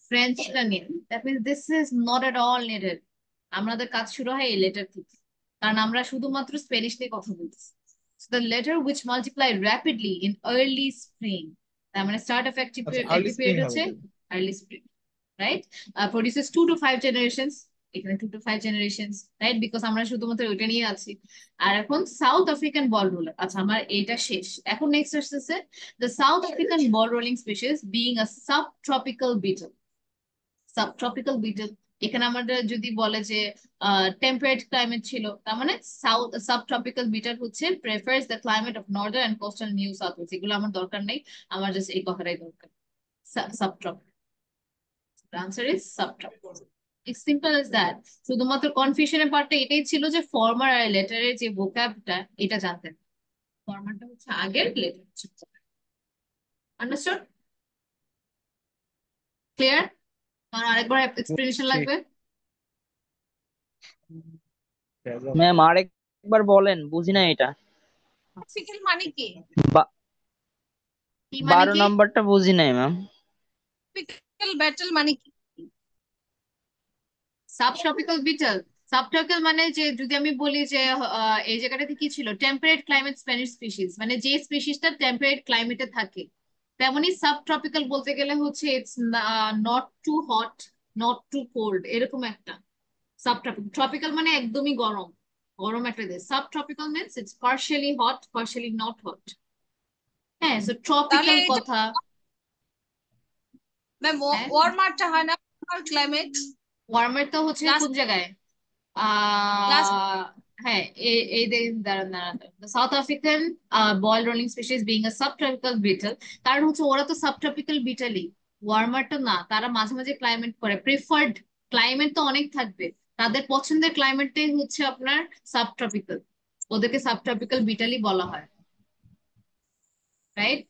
ফ্রেঞ্চটা নিয়ে। That means this is not at all netted. আমাদের কাজ শুরু হয় এই লেটার থেকে, কারণ আমরা শুধুমাত্র স্প্যানিশ নিয়ে কথা বলছি। The letter which multiply rapidly in early spring, তার মানে স্টার্ট অফ অ্যাক্টিভ আচ্ছা আর্লি স্প্রিং পিরিয়ড হবে হচ্ছে তাহলে। Early spring, right? Produces 2 to 5 generations, এখানে 2 to 5 generations, right? Because আমরা শুধুমাত্র ওইটা নিয়ে আছি। আর এখন সাউথ আফ্রিকান বল রোলার, আচ্ছা আমার এইটা শেষ, এখন নেক্সট আসতেছে the South African ball rolling species being a subtropical beetle, subtropical beetle. এখানে আমাদের যদি বলে যে টেম্পারেট ক্লাইমেট ছিল, তার মানে সাউথ সাবট্রপিক্যাল বিটল হচ্ছে prefers the climate of northern and coastal New South Wales. এগুলো আমার দরকার নেই, আমার জাস্ট এই কথাটাই দরকার, subtropical. The answer is subtropical. It's simple as that. শুধুমাত্র কনফিউশনের পার্টটা এটাই ছিল যে ফর্মার আর লেটারের যে ভোকাবটা এটা জানতেন, ফর্মারটা হচ্ছে আগের, লেটার হচ্ছে আন্ডারস্টুড, ক্লিয়ার? আর আরেকবার এক্সপ্লেনেশন বুঝছি। লাগবে? ম্যাম আরেকবার বলেন, বুঝি না এটা। ট্রপিক্যাল মানে কি? বা- কি মানে 12 কি? নাম্বারটা বুঝি নাই ম্যাম। ট্রপিক্যাল ব্যাটেল মানে কি? সাবট্রপিক্যাল বিটল, সাবট্রপিক্যাল মানে যে যদি আমি বলি যে এই জায়গাটাতে কি ছিল, টেম্পারেট ক্লাইমেট স্প্যানিশ স্পিসিস, মানে যে স্পিসিসটা টেম্পারেট ক্লাইমেটে থাকে। তেমনি সাবট্রপিক্যাল বলতে গেলে হচ্ছে it's not too hot, not too cold, এরকম একটা সাবট্রপিক্যাল। ট্রপিক্যাল মানে একদমই গরম, গরম একটা দেশ। Subtropical means it's partially hot, partially not hot. হ্যাঁ, সো তাহলে ট্রপিক্যাল এটা কথা। ম্যাম হ্যাঁ, ওয়ার্মারটা হয় না ক্লাইমেট? ওয়ার্মার তো হচ্ছে লাস্ট কোন জায়গায়, লাস্ট হ্যাঁ, এই দেখেন, দাঁড়ান দাঁড়ান, South African ball rolling species being a subtropical beetle, কারণ হচ্ছে ওরা তো সাবট্রপিক্যাল বিটলই, ওয়ার্মার তো না। তারা মাঝে মাঝে ক্লাইমেট করে, প্রিফার্ড ক্লাইমেট তো অনেক থাকবে, তাদের পছন্দের ক্লাইমেটটাই হচ্ছে আপনার সাবট্রপিক্যাল, ওদেরকে সাবট্রপিক্যাল বিটলই বলা হয়, right?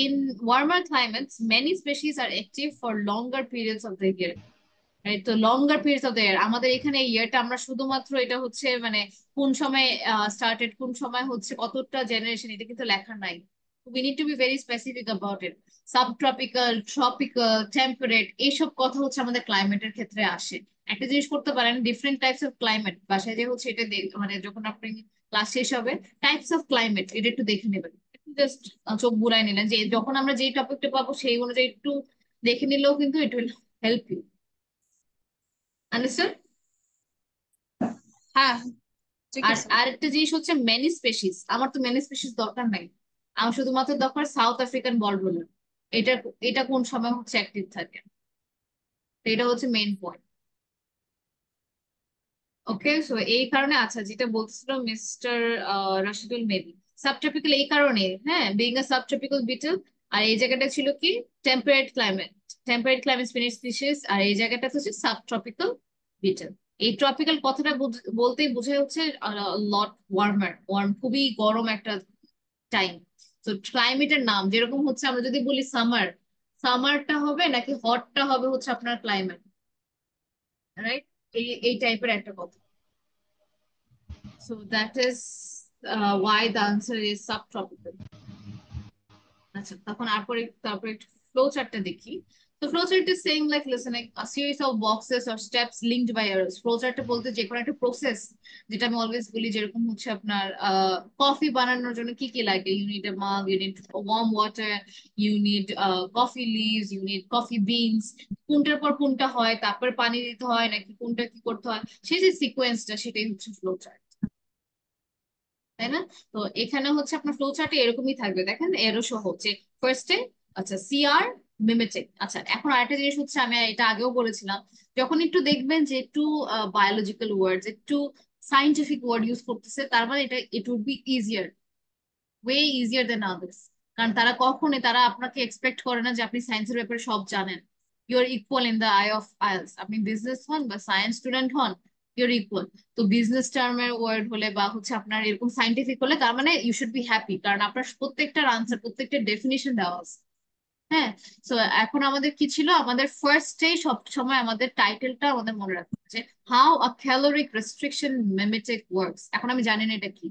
In warmer climates, many species are active for longer periods of the year. Right? তো লঙ্গার পিরিয়ডস অফ দ্য ইয়ার, আমাদের এখানে ইয়ারটা আমরা শুধুমাত্র এটা হচ্ছে মানে কোন সময় স্টার্টেড, কোন সময় হচ্ছে কতটা জেনারেশন, এটা কিন্তু লেখা নাই। We need to be very specific about it. Subtropical, tropical, temperate, এইসব কথা হচ্ছে আমাদের ক্লাইমেটের ক্ষেত্রে আসে। একটা জিনিস করতে পারেন, ডিফারেন্ট টাইপস অফ ক্লাইমেট, বাসায় যে হচ্ছে এটা মানে যখন আপনি ক্লাস শেষ হবে টাইপস অফ ক্লাইমেট এটা একটু দেখে নেবেন, জাস্ট চোখ বুলাই নিলেন যে যখন আমরা যেই টপিকটা পাবো সেই অনুযায়ী একটু দেখে নিলেও কিন্তু it will help you. Understood? হ্যাঁ ঠিক আর আছে। আরেকটা জিনিস হচ্ছে মেনি স্পেসিস, আমার তো মেনি স্পেসিস দরকার নাই, আমার শুধুমাত্র দরকার সাউথ আফ্রিকান বল রোলার, এটা এটা কোন সময় হচ্ছে অ্যাক্টিভ থাকে, তো এটা হচ্ছে মেইন পয়েন্ট। ওকে, সো এই কারণে, আচ্ছা যেটা বলছিল মিস্টার রাশিদুল মেবি, সাবট্রপিক্যাল এই কারণে, হ্যাঁ, বিং আ সাবট্রপিক্যাল বিটল। আর এই জায়গাটা ছিল কি, temperate climate, temperate climate Spanish species. আর এই জায়গাটা হচ্ছে সাবট্রপিক্যাল বিটল। এই ট্রপিক্যাল কথাটা বলতেই বোঝায় হচ্ছে লট ওয়ার্মার, ওয়ার্ম, খুবই গরম একটা টাইম। তো ক্লাইমেটের নাম যেরকম হচ্ছে, আমরা যদি বলি সামার, সামারটা হবে নাকি হটটা হবে হচ্ছে আপনার ক্লাইমেট, রাইট? এই এই টাইপের একটা কথা। So that is why the answer is subtropical. আচ্ছা, তখন তারপরে একটু ফ্লো চার্টটা দেখি। তো flow chart is saying like listen, a series of boxes or steps linked by arrows. Flow চার্টটা বলতে যে কোনো একটা প্রসেস, যেটা আমি অলওয়েজ বলি, যেরকম হচ্ছে আপনার কফি বানানোর জন্য কি কি লাগে, you need a mug, you need warm water, you need coffee leaves, you need coffee beans, কোনটার পর কোনটা হয়, তারপর পানি দিতে হয় নাকি কোনটা কি করতে হয়, সেই যে সিকোয়েন্সটা, সেটাই হচ্ছে ফ্লো চার্ট, তাই না? তো এখানে হচ্ছে আপনার ফ্লো চার্টে এরকমই থাকবে, দেখেন এরো সহ হচ্ছে ফার্স্টে। আচ্ছা, সিআর, মিমেটিক। আচ্ছা, এখন আরেকটা জিনিস হচ্ছে, আমি এটা আগেও বলেছিলাম, যখন একটু দেখবেন যে একটু বায়োলজিক্যাল ওয়ার্ডস, একটু সাইন্টিফিক ওয়ার্ড ইউজ করতেছে, তার মানে এটা it would be easier, way easier than others. কারণ তারা কখনোই, তারা আপনাকে এক্সপেক্ট করে না যে আপনি সায়েন্সের ব্যাপারে সব জানেন। Your equal in the I of IELTS, আপনি বিজনেস হন বা সায়েন্স স্টুডেন্ট হন, ইউর ইকুয়াল। তো বিজনেস টার্মের ওয়ার্ড হলে বা হচ্ছে আপনার এরকম সাইন্টিফিক হলে, তার মানে ইউ শুড বি হ্যাপি, কারণ আপনার প্রত্যেকটার আনসার, প্রত্যেকটা ডেফিনিশন দেওয়া আছে। হ্যাঁ। তো এখন আমাদের কি ছিল, আমাদের ফার্স্টে সব সময় আমাদের টাইটেলটা আমাদের মনে রাখতে হবে যে how a caloric restriction mimetic works. এখন আমি জানি না এটা কি,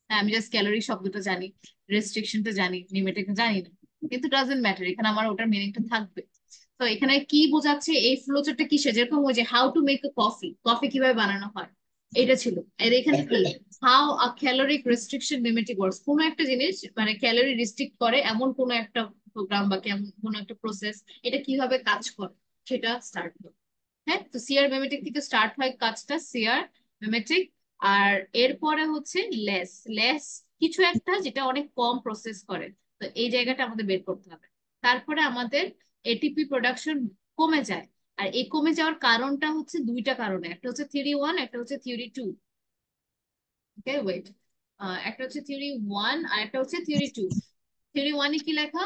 হ্যাঁ, আমি জাস্ট ক্যালোরি শব্দটা জানি, রেস্ট্রিকশনটা জানি, নিমেটিক জানি না, কিন্তু ডাজন্ট ম্যাটার, এখানে আমার ওটার মিনিংটা থাকবে। তো এখানে কি বোঝাচ্ছে, এই ফ্লোচারটা কিসে, যেরকম ওই যে how to make a coffee, coffee কিভাবে বানানো হয়, এটা ছিল। আর এখানে কি, how a caloric restriction mimetic works, কোনো একটা জিনিস মানে ক্যালোরি রিস্ট্রিক্ট করে এমন কোনো একটা প্রোগ্রাম বা কেমন কোনো একটা প্রসেস, এটা কিভাবে কাজ করে সেটা স্টার্ট করে। হ্যাঁ, তো সিআর মেমেটিক থেকে স্টার্ট হয় কাজটা, সিআর মেমেটিক। আর এরপরে হচ্ছে লেস, লেস কিছু একটা যেটা অনেক কম প্রসেস করে, তো এই জায়গাটা আমাদের বের করতে হবে। তারপরে আমাদের এটিপি প্রোডাকশন কমে যায়। আর এই কমে যাওয়ার কারণটা হচ্ছে দুইটা কারণে, একটা হচ্ছে থিওরি ওয়ান, একটা হচ্ছে থিওরি টু। ওকে, ওয়েট, একটা হচ্ছে থিওরি ওয়ান আর একটা হচ্ছে থিওরি টু। থিওরি ওয়ানে কি লেখা,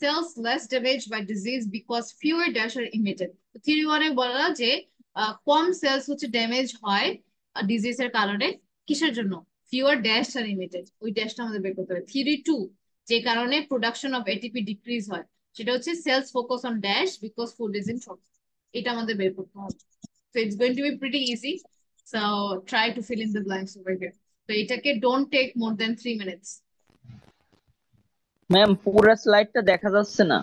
cells less damaged by disease because fewer dash are emitted। Theory ওয়ানে বলা যে কম সেলস হচ্ছে ড্যামেজ হয় ডিজিজের কারণে, কিসের জন্য, ফিওর ড্যাশ আর ইমিটেড, ওই ড্যাশটা আমাদের বের করতে হবে। থিওরি টু, যে কারণে প্রোডাকশন অফ এটিপি ডিক্রিজ হয়, সেটা হচ্ছে sales focus on dash because food is in short. এটা আমাদের বের করতে হবে। So it's going to be pretty easy. So try to fill in the blanks over here. তো এটাকে don't take more than 3 minutes. Ma'am পুরো স্লাইডটা দেখা যাচ্ছে না।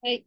Hey,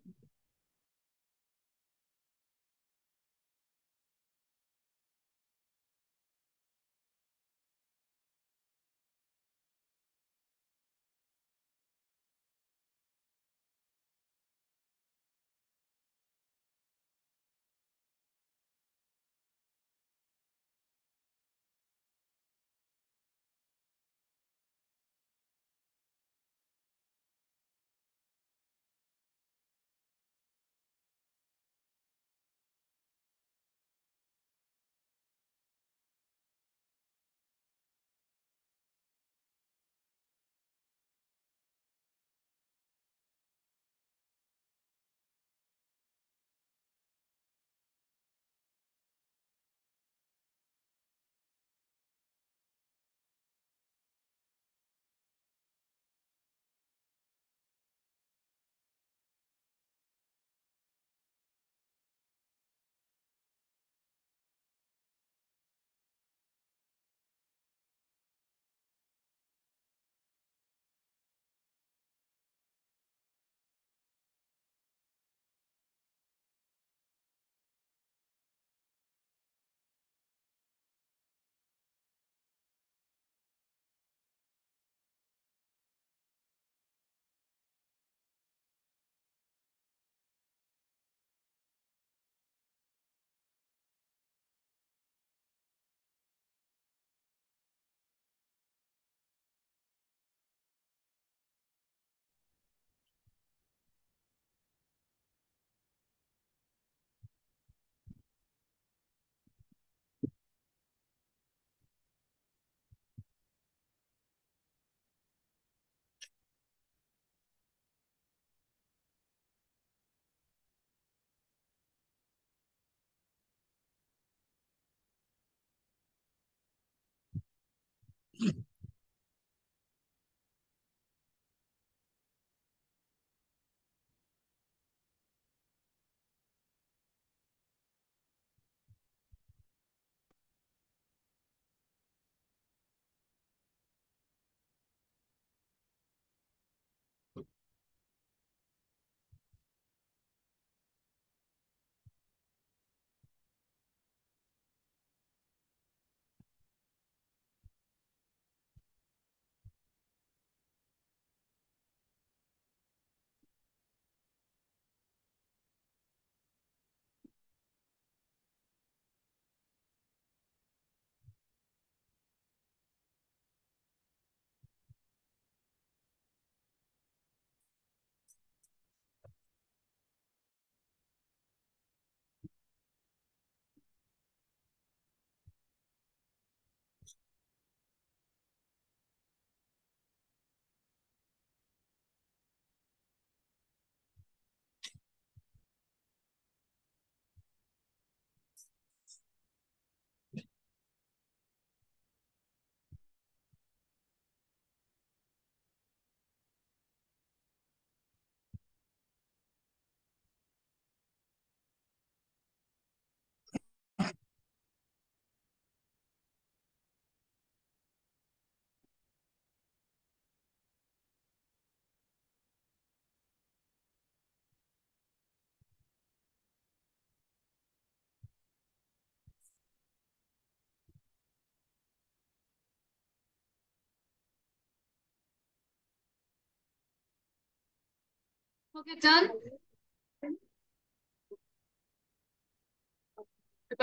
Okay, done.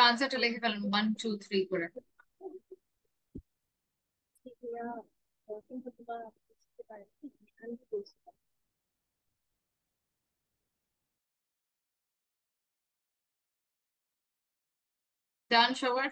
আনসারটা লিখে ফেলুন 1 2 3 করে। ডান সবার?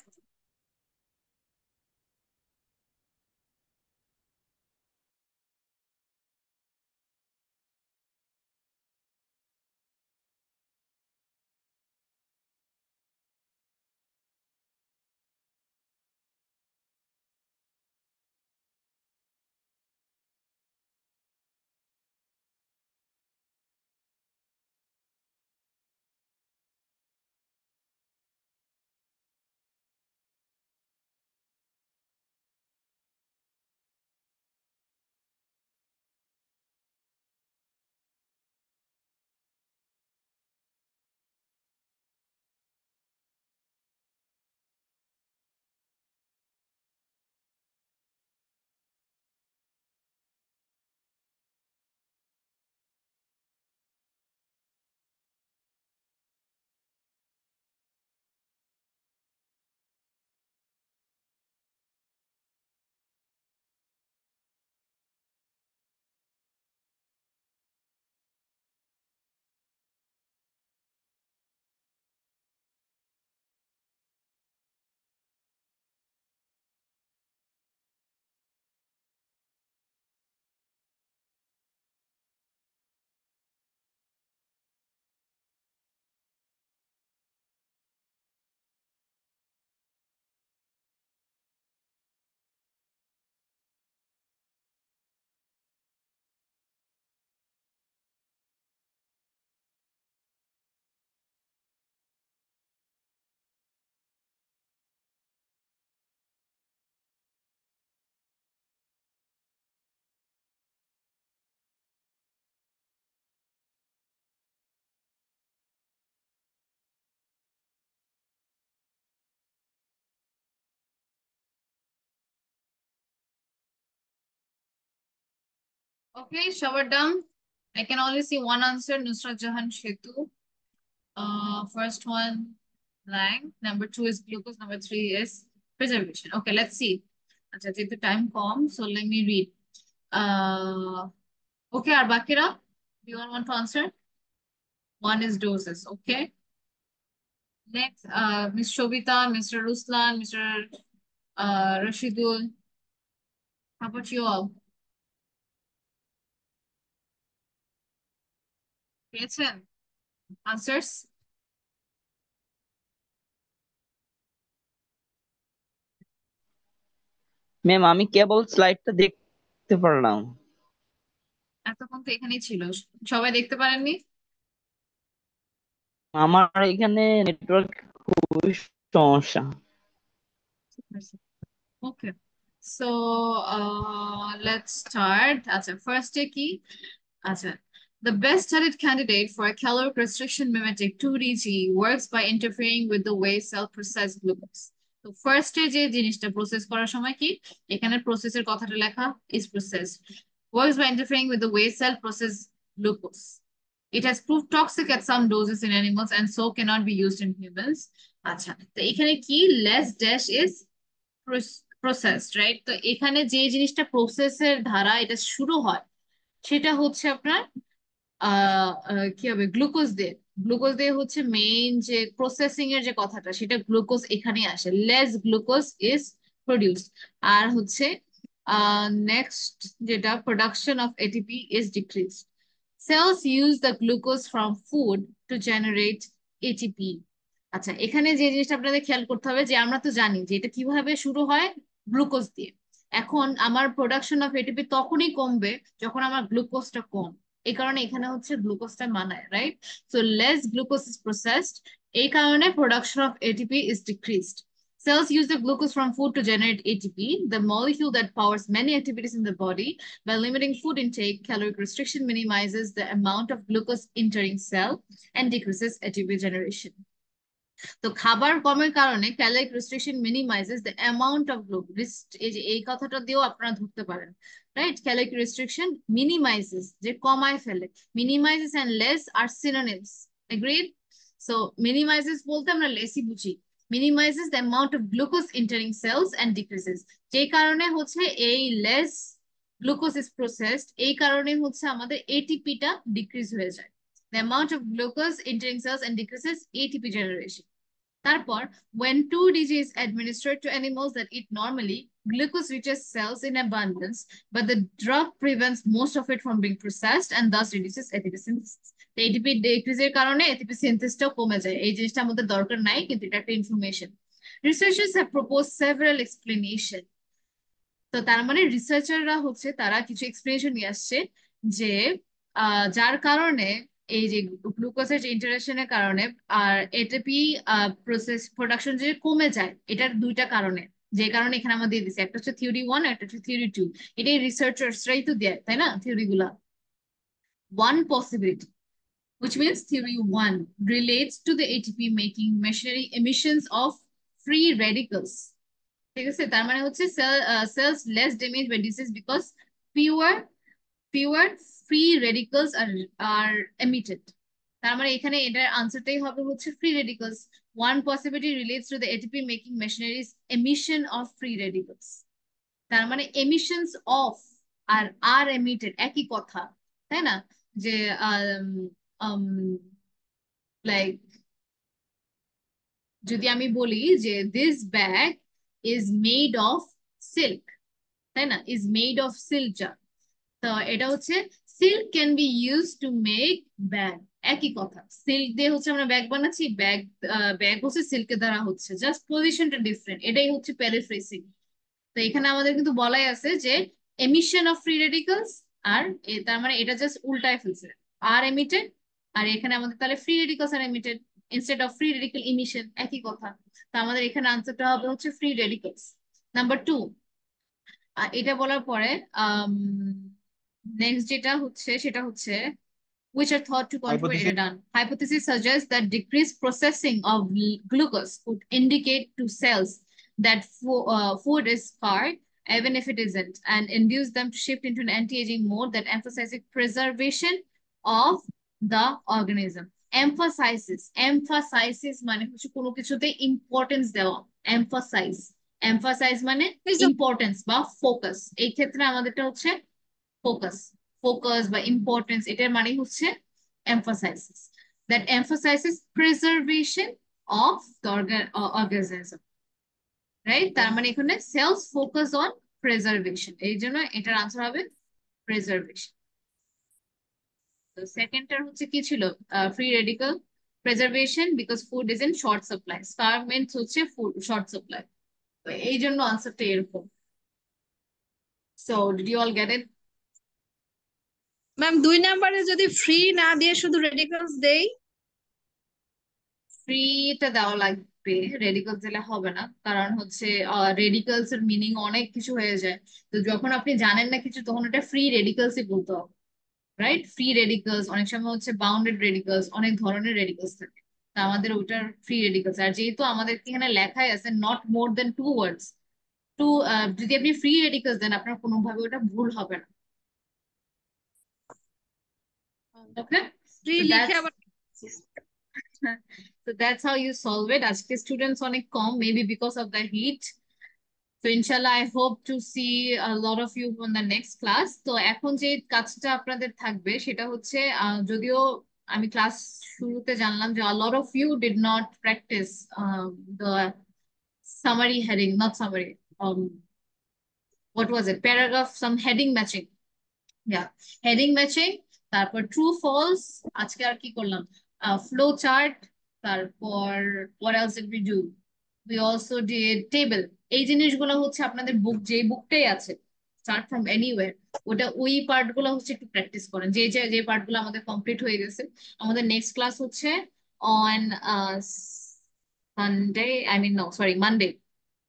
Okay, সবার ডান? I can only see one answer, Nusrat Jahan Shetu. First one, Lang. Number 2 is glucose. Number 3 is preservation. Okay, let's see. আচ্ছা, যেহেতু time কম, so let me read. Okay, আর বাকিরা? Do you all want to answer? One is doses. Okay. Next, Ms. Shobita, Mr. Ruslan, Mr. Rashidul. How about you all? পেয়েছেন answers? Ma'am আমি কেবল স্লাইডটা দেখতে পারলাম। এতক্ষণ তো এখানেই ছিল, সবাই দেখতে পারেননি? আমার এখানে নেটওয়ার্ক খুবই সমস্যা। Okay, so let's start. আচ্ছা, first এ কি? আচ্ছা, the best studied candidate for a caloric restriction mimetic 2DG works by interfering with the way cell process glucose. তো ফার্স্ট এ যে জিনিসটা প্রসেস করার সময় কি, এখানে প্রসেসের কথাটা লেখা is processed, works by interfering with the way cell process glucose. It has proved toxic at some doses in animals and so cannot be used in humans. আচ্ছা, তো এখানে কি less dash is processed, right? তো এখানে যে জিনিসটা প্রসেসের ধারা এটা শুরু হয় সেটা হচ্ছে আপনার কি হবে, গ্লুকোজ দিয়ে। গ্লুকোজ দিয়ে হচ্ছে মেইন যে প্রসেসিং এর যে কথাটা, সেটা গ্লুকোজ এখানে আসে, লেস গ্লুকোজ ইজ প্রডিউসড। আর হচ্ছে নেক্সট যেটা, production of ATP is decreased. Cells use the glucose from food to generate ATP. আচ্ছা, এখানে যে জিনিসটা আপনাদের খেয়াল করতে হবে যে আমরা তো জানি যে এটা কিভাবে শুরু হয়, গ্লুকোজ দিয়ে। এখন আমার প্রোডাকশন অফ এটিপি তখনই কমবে যখন আমার গ্লুকোজটা কম, এই কারণে এখানে হচ্ছে গ্লুকোজটা মানায়, right? So less glucose is processed, এই কারণে production of ATP is decreased. Cells use the glucose from food to generate ATP, the molecule that powers many activities in the body. By limiting food intake, caloric restriction minimizes the amount of glucose entering cell and decreases ATP generation. তো খাবার কমের কারণে caloric restriction minimises the amount of glucose. এই যে এই কথাটা দিয়েও আপনারা ধরতে পারেন, রাইট? ক্যালোরিক রেস্ট্রিকশন মিনিমাইজেস, যে কমায় ফেলে, minimises and less are synonyms, agreed? So minimises বলতে আমরা লেসই বুঝি, minimises the amount of glucose entering cells and decreases, যেই কারণে হচ্ছে এই লেস গ্লুকোজ ইজ প্রসেসড, এই কারণে হচ্ছে আমাদের এটিপিটা ডিক্রিজ হয়ে যায়। The amount of glucose entering cells and decreases ATP generation. তারপর, when 2DG is administered to animals that eat normally, glucose reaches cells in abundance, but the drug prevents most of it from being processed and thus reduces ATP synthesis. The ATP decrease এর কারণে ATP synthesis টাও কমে যায়। এই জিনিসটা আমাদের দরকার নাই, কিন্তু এটা একটা information. Researchers have proposed several explanation. তো তার মানে রিসার্চাররা হচ্ছে তারা কিছু এক্সপ্লেনেশন নিয়ে আসছে যে যার কারণে এই যে গ্লুকোজের ইন্টারেকশনের কারণে আর এটিপি প্রসেস প্রোডাকশন যে কমে যায়, এটার দুইটা কারণে, যে কারণে এখানে আমরা দিয়ে দিচ্ছি, একটা হচ্ছে থিওরি 1 একটা হচ্ছে থিওরি 2। এটাই রিসার্চার্সরাই তো দেয়, তাই না, থিওরি গুলা। One possibility, which means theory 1, relates to the ATP making machinery emissions of free radicals. ঠিক আছে, তার মানে হচ্ছে cells less damaged by disease because fewer free radicals are emitted. তার মানে এখানে এটার আনসারটাই হবে হচ্ছে free radicals. One possibility relates to the ATP making machinery's emission of free radicals. তার মানে emissions of R are emitted একই কথা, তাই না? যে লাইক যদি আমি বলি যে this bag is made of silk, তাই না, is made of silk jar, তো এটা হচ্ছে silk can be use to make bag, একই কথা। সিল্ক দিয়ে হচ্ছে আমরা ব্যাগ বানাচ্ছি, ব্যাগ হচ্ছে সিল্কের দ্বারা হচ্ছে, জাস্ট পজিশনটা ডিফারেন্ট, এটাই হচ্ছে প্যারাফ্রেজিং। তো এখানে আমাদের কিন্তু বলাই আছে যে এমিশন অফ ফ্রি রেডিক্যালস, আর তার মানে এটা জাস্ট উল্টায় ফেলছে, আর এমিটেড, আর এখানে আমাদের তাহলে ফ্রি রেডিক্যালস আর emitted instead of free radical emission, একই কথা। তো আমাদের এখানে আনসারটা হবে হচ্ছে ফ্রি রেডিক্যালস। নাম্বার 2, এটা বলার পরে নেক্সট যেটা হচ্ছে সেটা হচ্ছে which are thought to contribute, Hypothesis. এটা done. Hypothesis suggests that decreased processing of glucose could indicate to cells that food is scarred, even if it isn't, and induce them to shift into an anti-aging mode that emphasizes preservation of the organism. Emphasizes মানে হচ্ছে কোনো কিছুতে importance দেওয়া, emphasize মানে importance বা focus, এই ক্ষেত্রে আমাদেরটা হচ্ছে ফোকাস বা ইম্পর্টেন্স, এটার মানে হচ্ছে emphasizes, that emphasizes preservation of the organism, right? তার মানে এখানে cells focus on preservation, এই জন্য এটার আনসার হবে preservation. তো সেকেন্ডটার হচ্ছে কি ছিল, free radical preservation because food is in short supply, starve means হচ্ছে food short supply, তো এই জন্য আনসারটা এরকম। So did you all get it? Ma'am 2 নাম্বারে যদি ফ্রি না দিয়ে শুধু রেডিক্যালস দেই, ফ্রিটা দেওয়া লাগবে, রেডিক্যালস দিলে হবে না, কারণ হচ্ছে রেডিক্যালস এর মিনিং অনেক কিছু হয়ে যায়। তো যখন আপনি জানেন না কিছু, তখন এটা ফ্রি রেডিক্যালসই বলতে হবে, রাইট? ফ্রি রেডিক্যালস অনেক সময় হচ্ছে বাউন্ডেড রেডিক্যালস, অনেক ধরনের রেডিক্যালস থাকে, তা আমাদের ওটার ফ্রি রেডিক্যালস। আর যেহেতু আমাদের এখানে লেখাই আছে নট মোর দেন 2 ওয়ার্ডস, যদি আপনি ফ্রি রেডিক্যালস দেন আপনার কোনোভাবে ওটা ভুল হবে না। ওকে, ফ্রি so লিখে that's আবার so that's how you solve it. আজকে স্টুডেন্টস অনেক কম, maybe because of the heat. তো ইনশাল্লাহ I hope to see a lot of you on the next class. তো এখন যে কাজটা আপনাদের থাকবে সেটা হচ্ছে, যদিও আমি ক্লাস শুরুতে জানলাম যে a lot of you did not practice the summary heading, not summary, what was it, paragraph, some heading matching, yeah, heading matching, তারপর ট্রু ফলস, আজকে আর কি করলাম, ফ্লো চার্ট, তারপর what else did we do, we also did table। এই জিনিসগুলো হচ্ছে আপনাদের বুক, যে বুকটাই আছে স্টার্ট ফ্রম এনিওয়্যার, ওটা ওই পার্ট গুলো হচ্ছে একটু প্র্যাকটিস করেন, যে পার্ট গুলো আমাদের কমপ্লিট হয়ে গেছে। আমাদের নেক্সট ক্লাস হচ্ছে on Sunday, I mean no sorry Monday,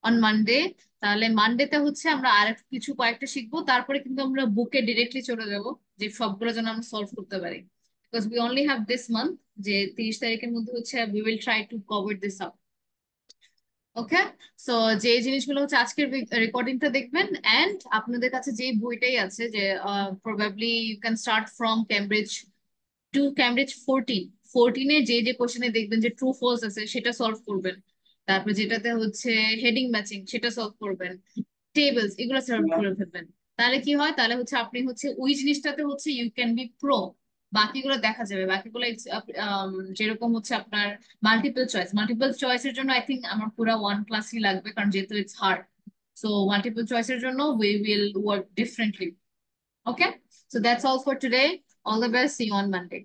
on Monday. তাহলে মানডেতে হচ্ছে আমরা আর কিছু কয়েকটা শিখবো, তারপরে কিন্তু আমরা বুকে ডিরেক্টলি চলে যাব, যে সবগুলো যেন আমরা সলভ করতে পারি। because we only have this month, যে 30 তারিখের মধ্যে হচ্ছে we will try to cover this up. Okay, so যে জিনিসগুলো হচ্ছে আজকের রেকর্ডিংটা দেখবেন, এন্ড আপনাদের কাছে যে বইটাই আছে, যে probably you can start from Cambridge to Cambridge 14 যে যে কোশ্চেনে দেখবেন যে ট্রু ফলস আছে সেটা সলভ করবেন, তারপর যেটাতে হচ্ছে হেডিং ম্যাচিং সেটা সলভ করবেন, টেবলস এগুলো সলভ করে ফেলবেন। তাহলে কি হয়, তাহলে হচ্ছে আপনি হচ্ছে ওই জিনিসটাতে হচ্ছে ইউ ক্যান বি প্রো। বাকিগুলো দেখা যাবে, বাকিগুলো যেরকম হচ্ছে আপনার মাল্টিপল চয়েসের জন্য আই থিঙ্ক আমার পুরো 1 ক্লাসই লাগবে, কারণ যেহেতু ইটস হার্ড। সো মাল্টিপল চয়েসের জন্য we will work differently. Okay, so that's all for today. All the best, see you on Monday.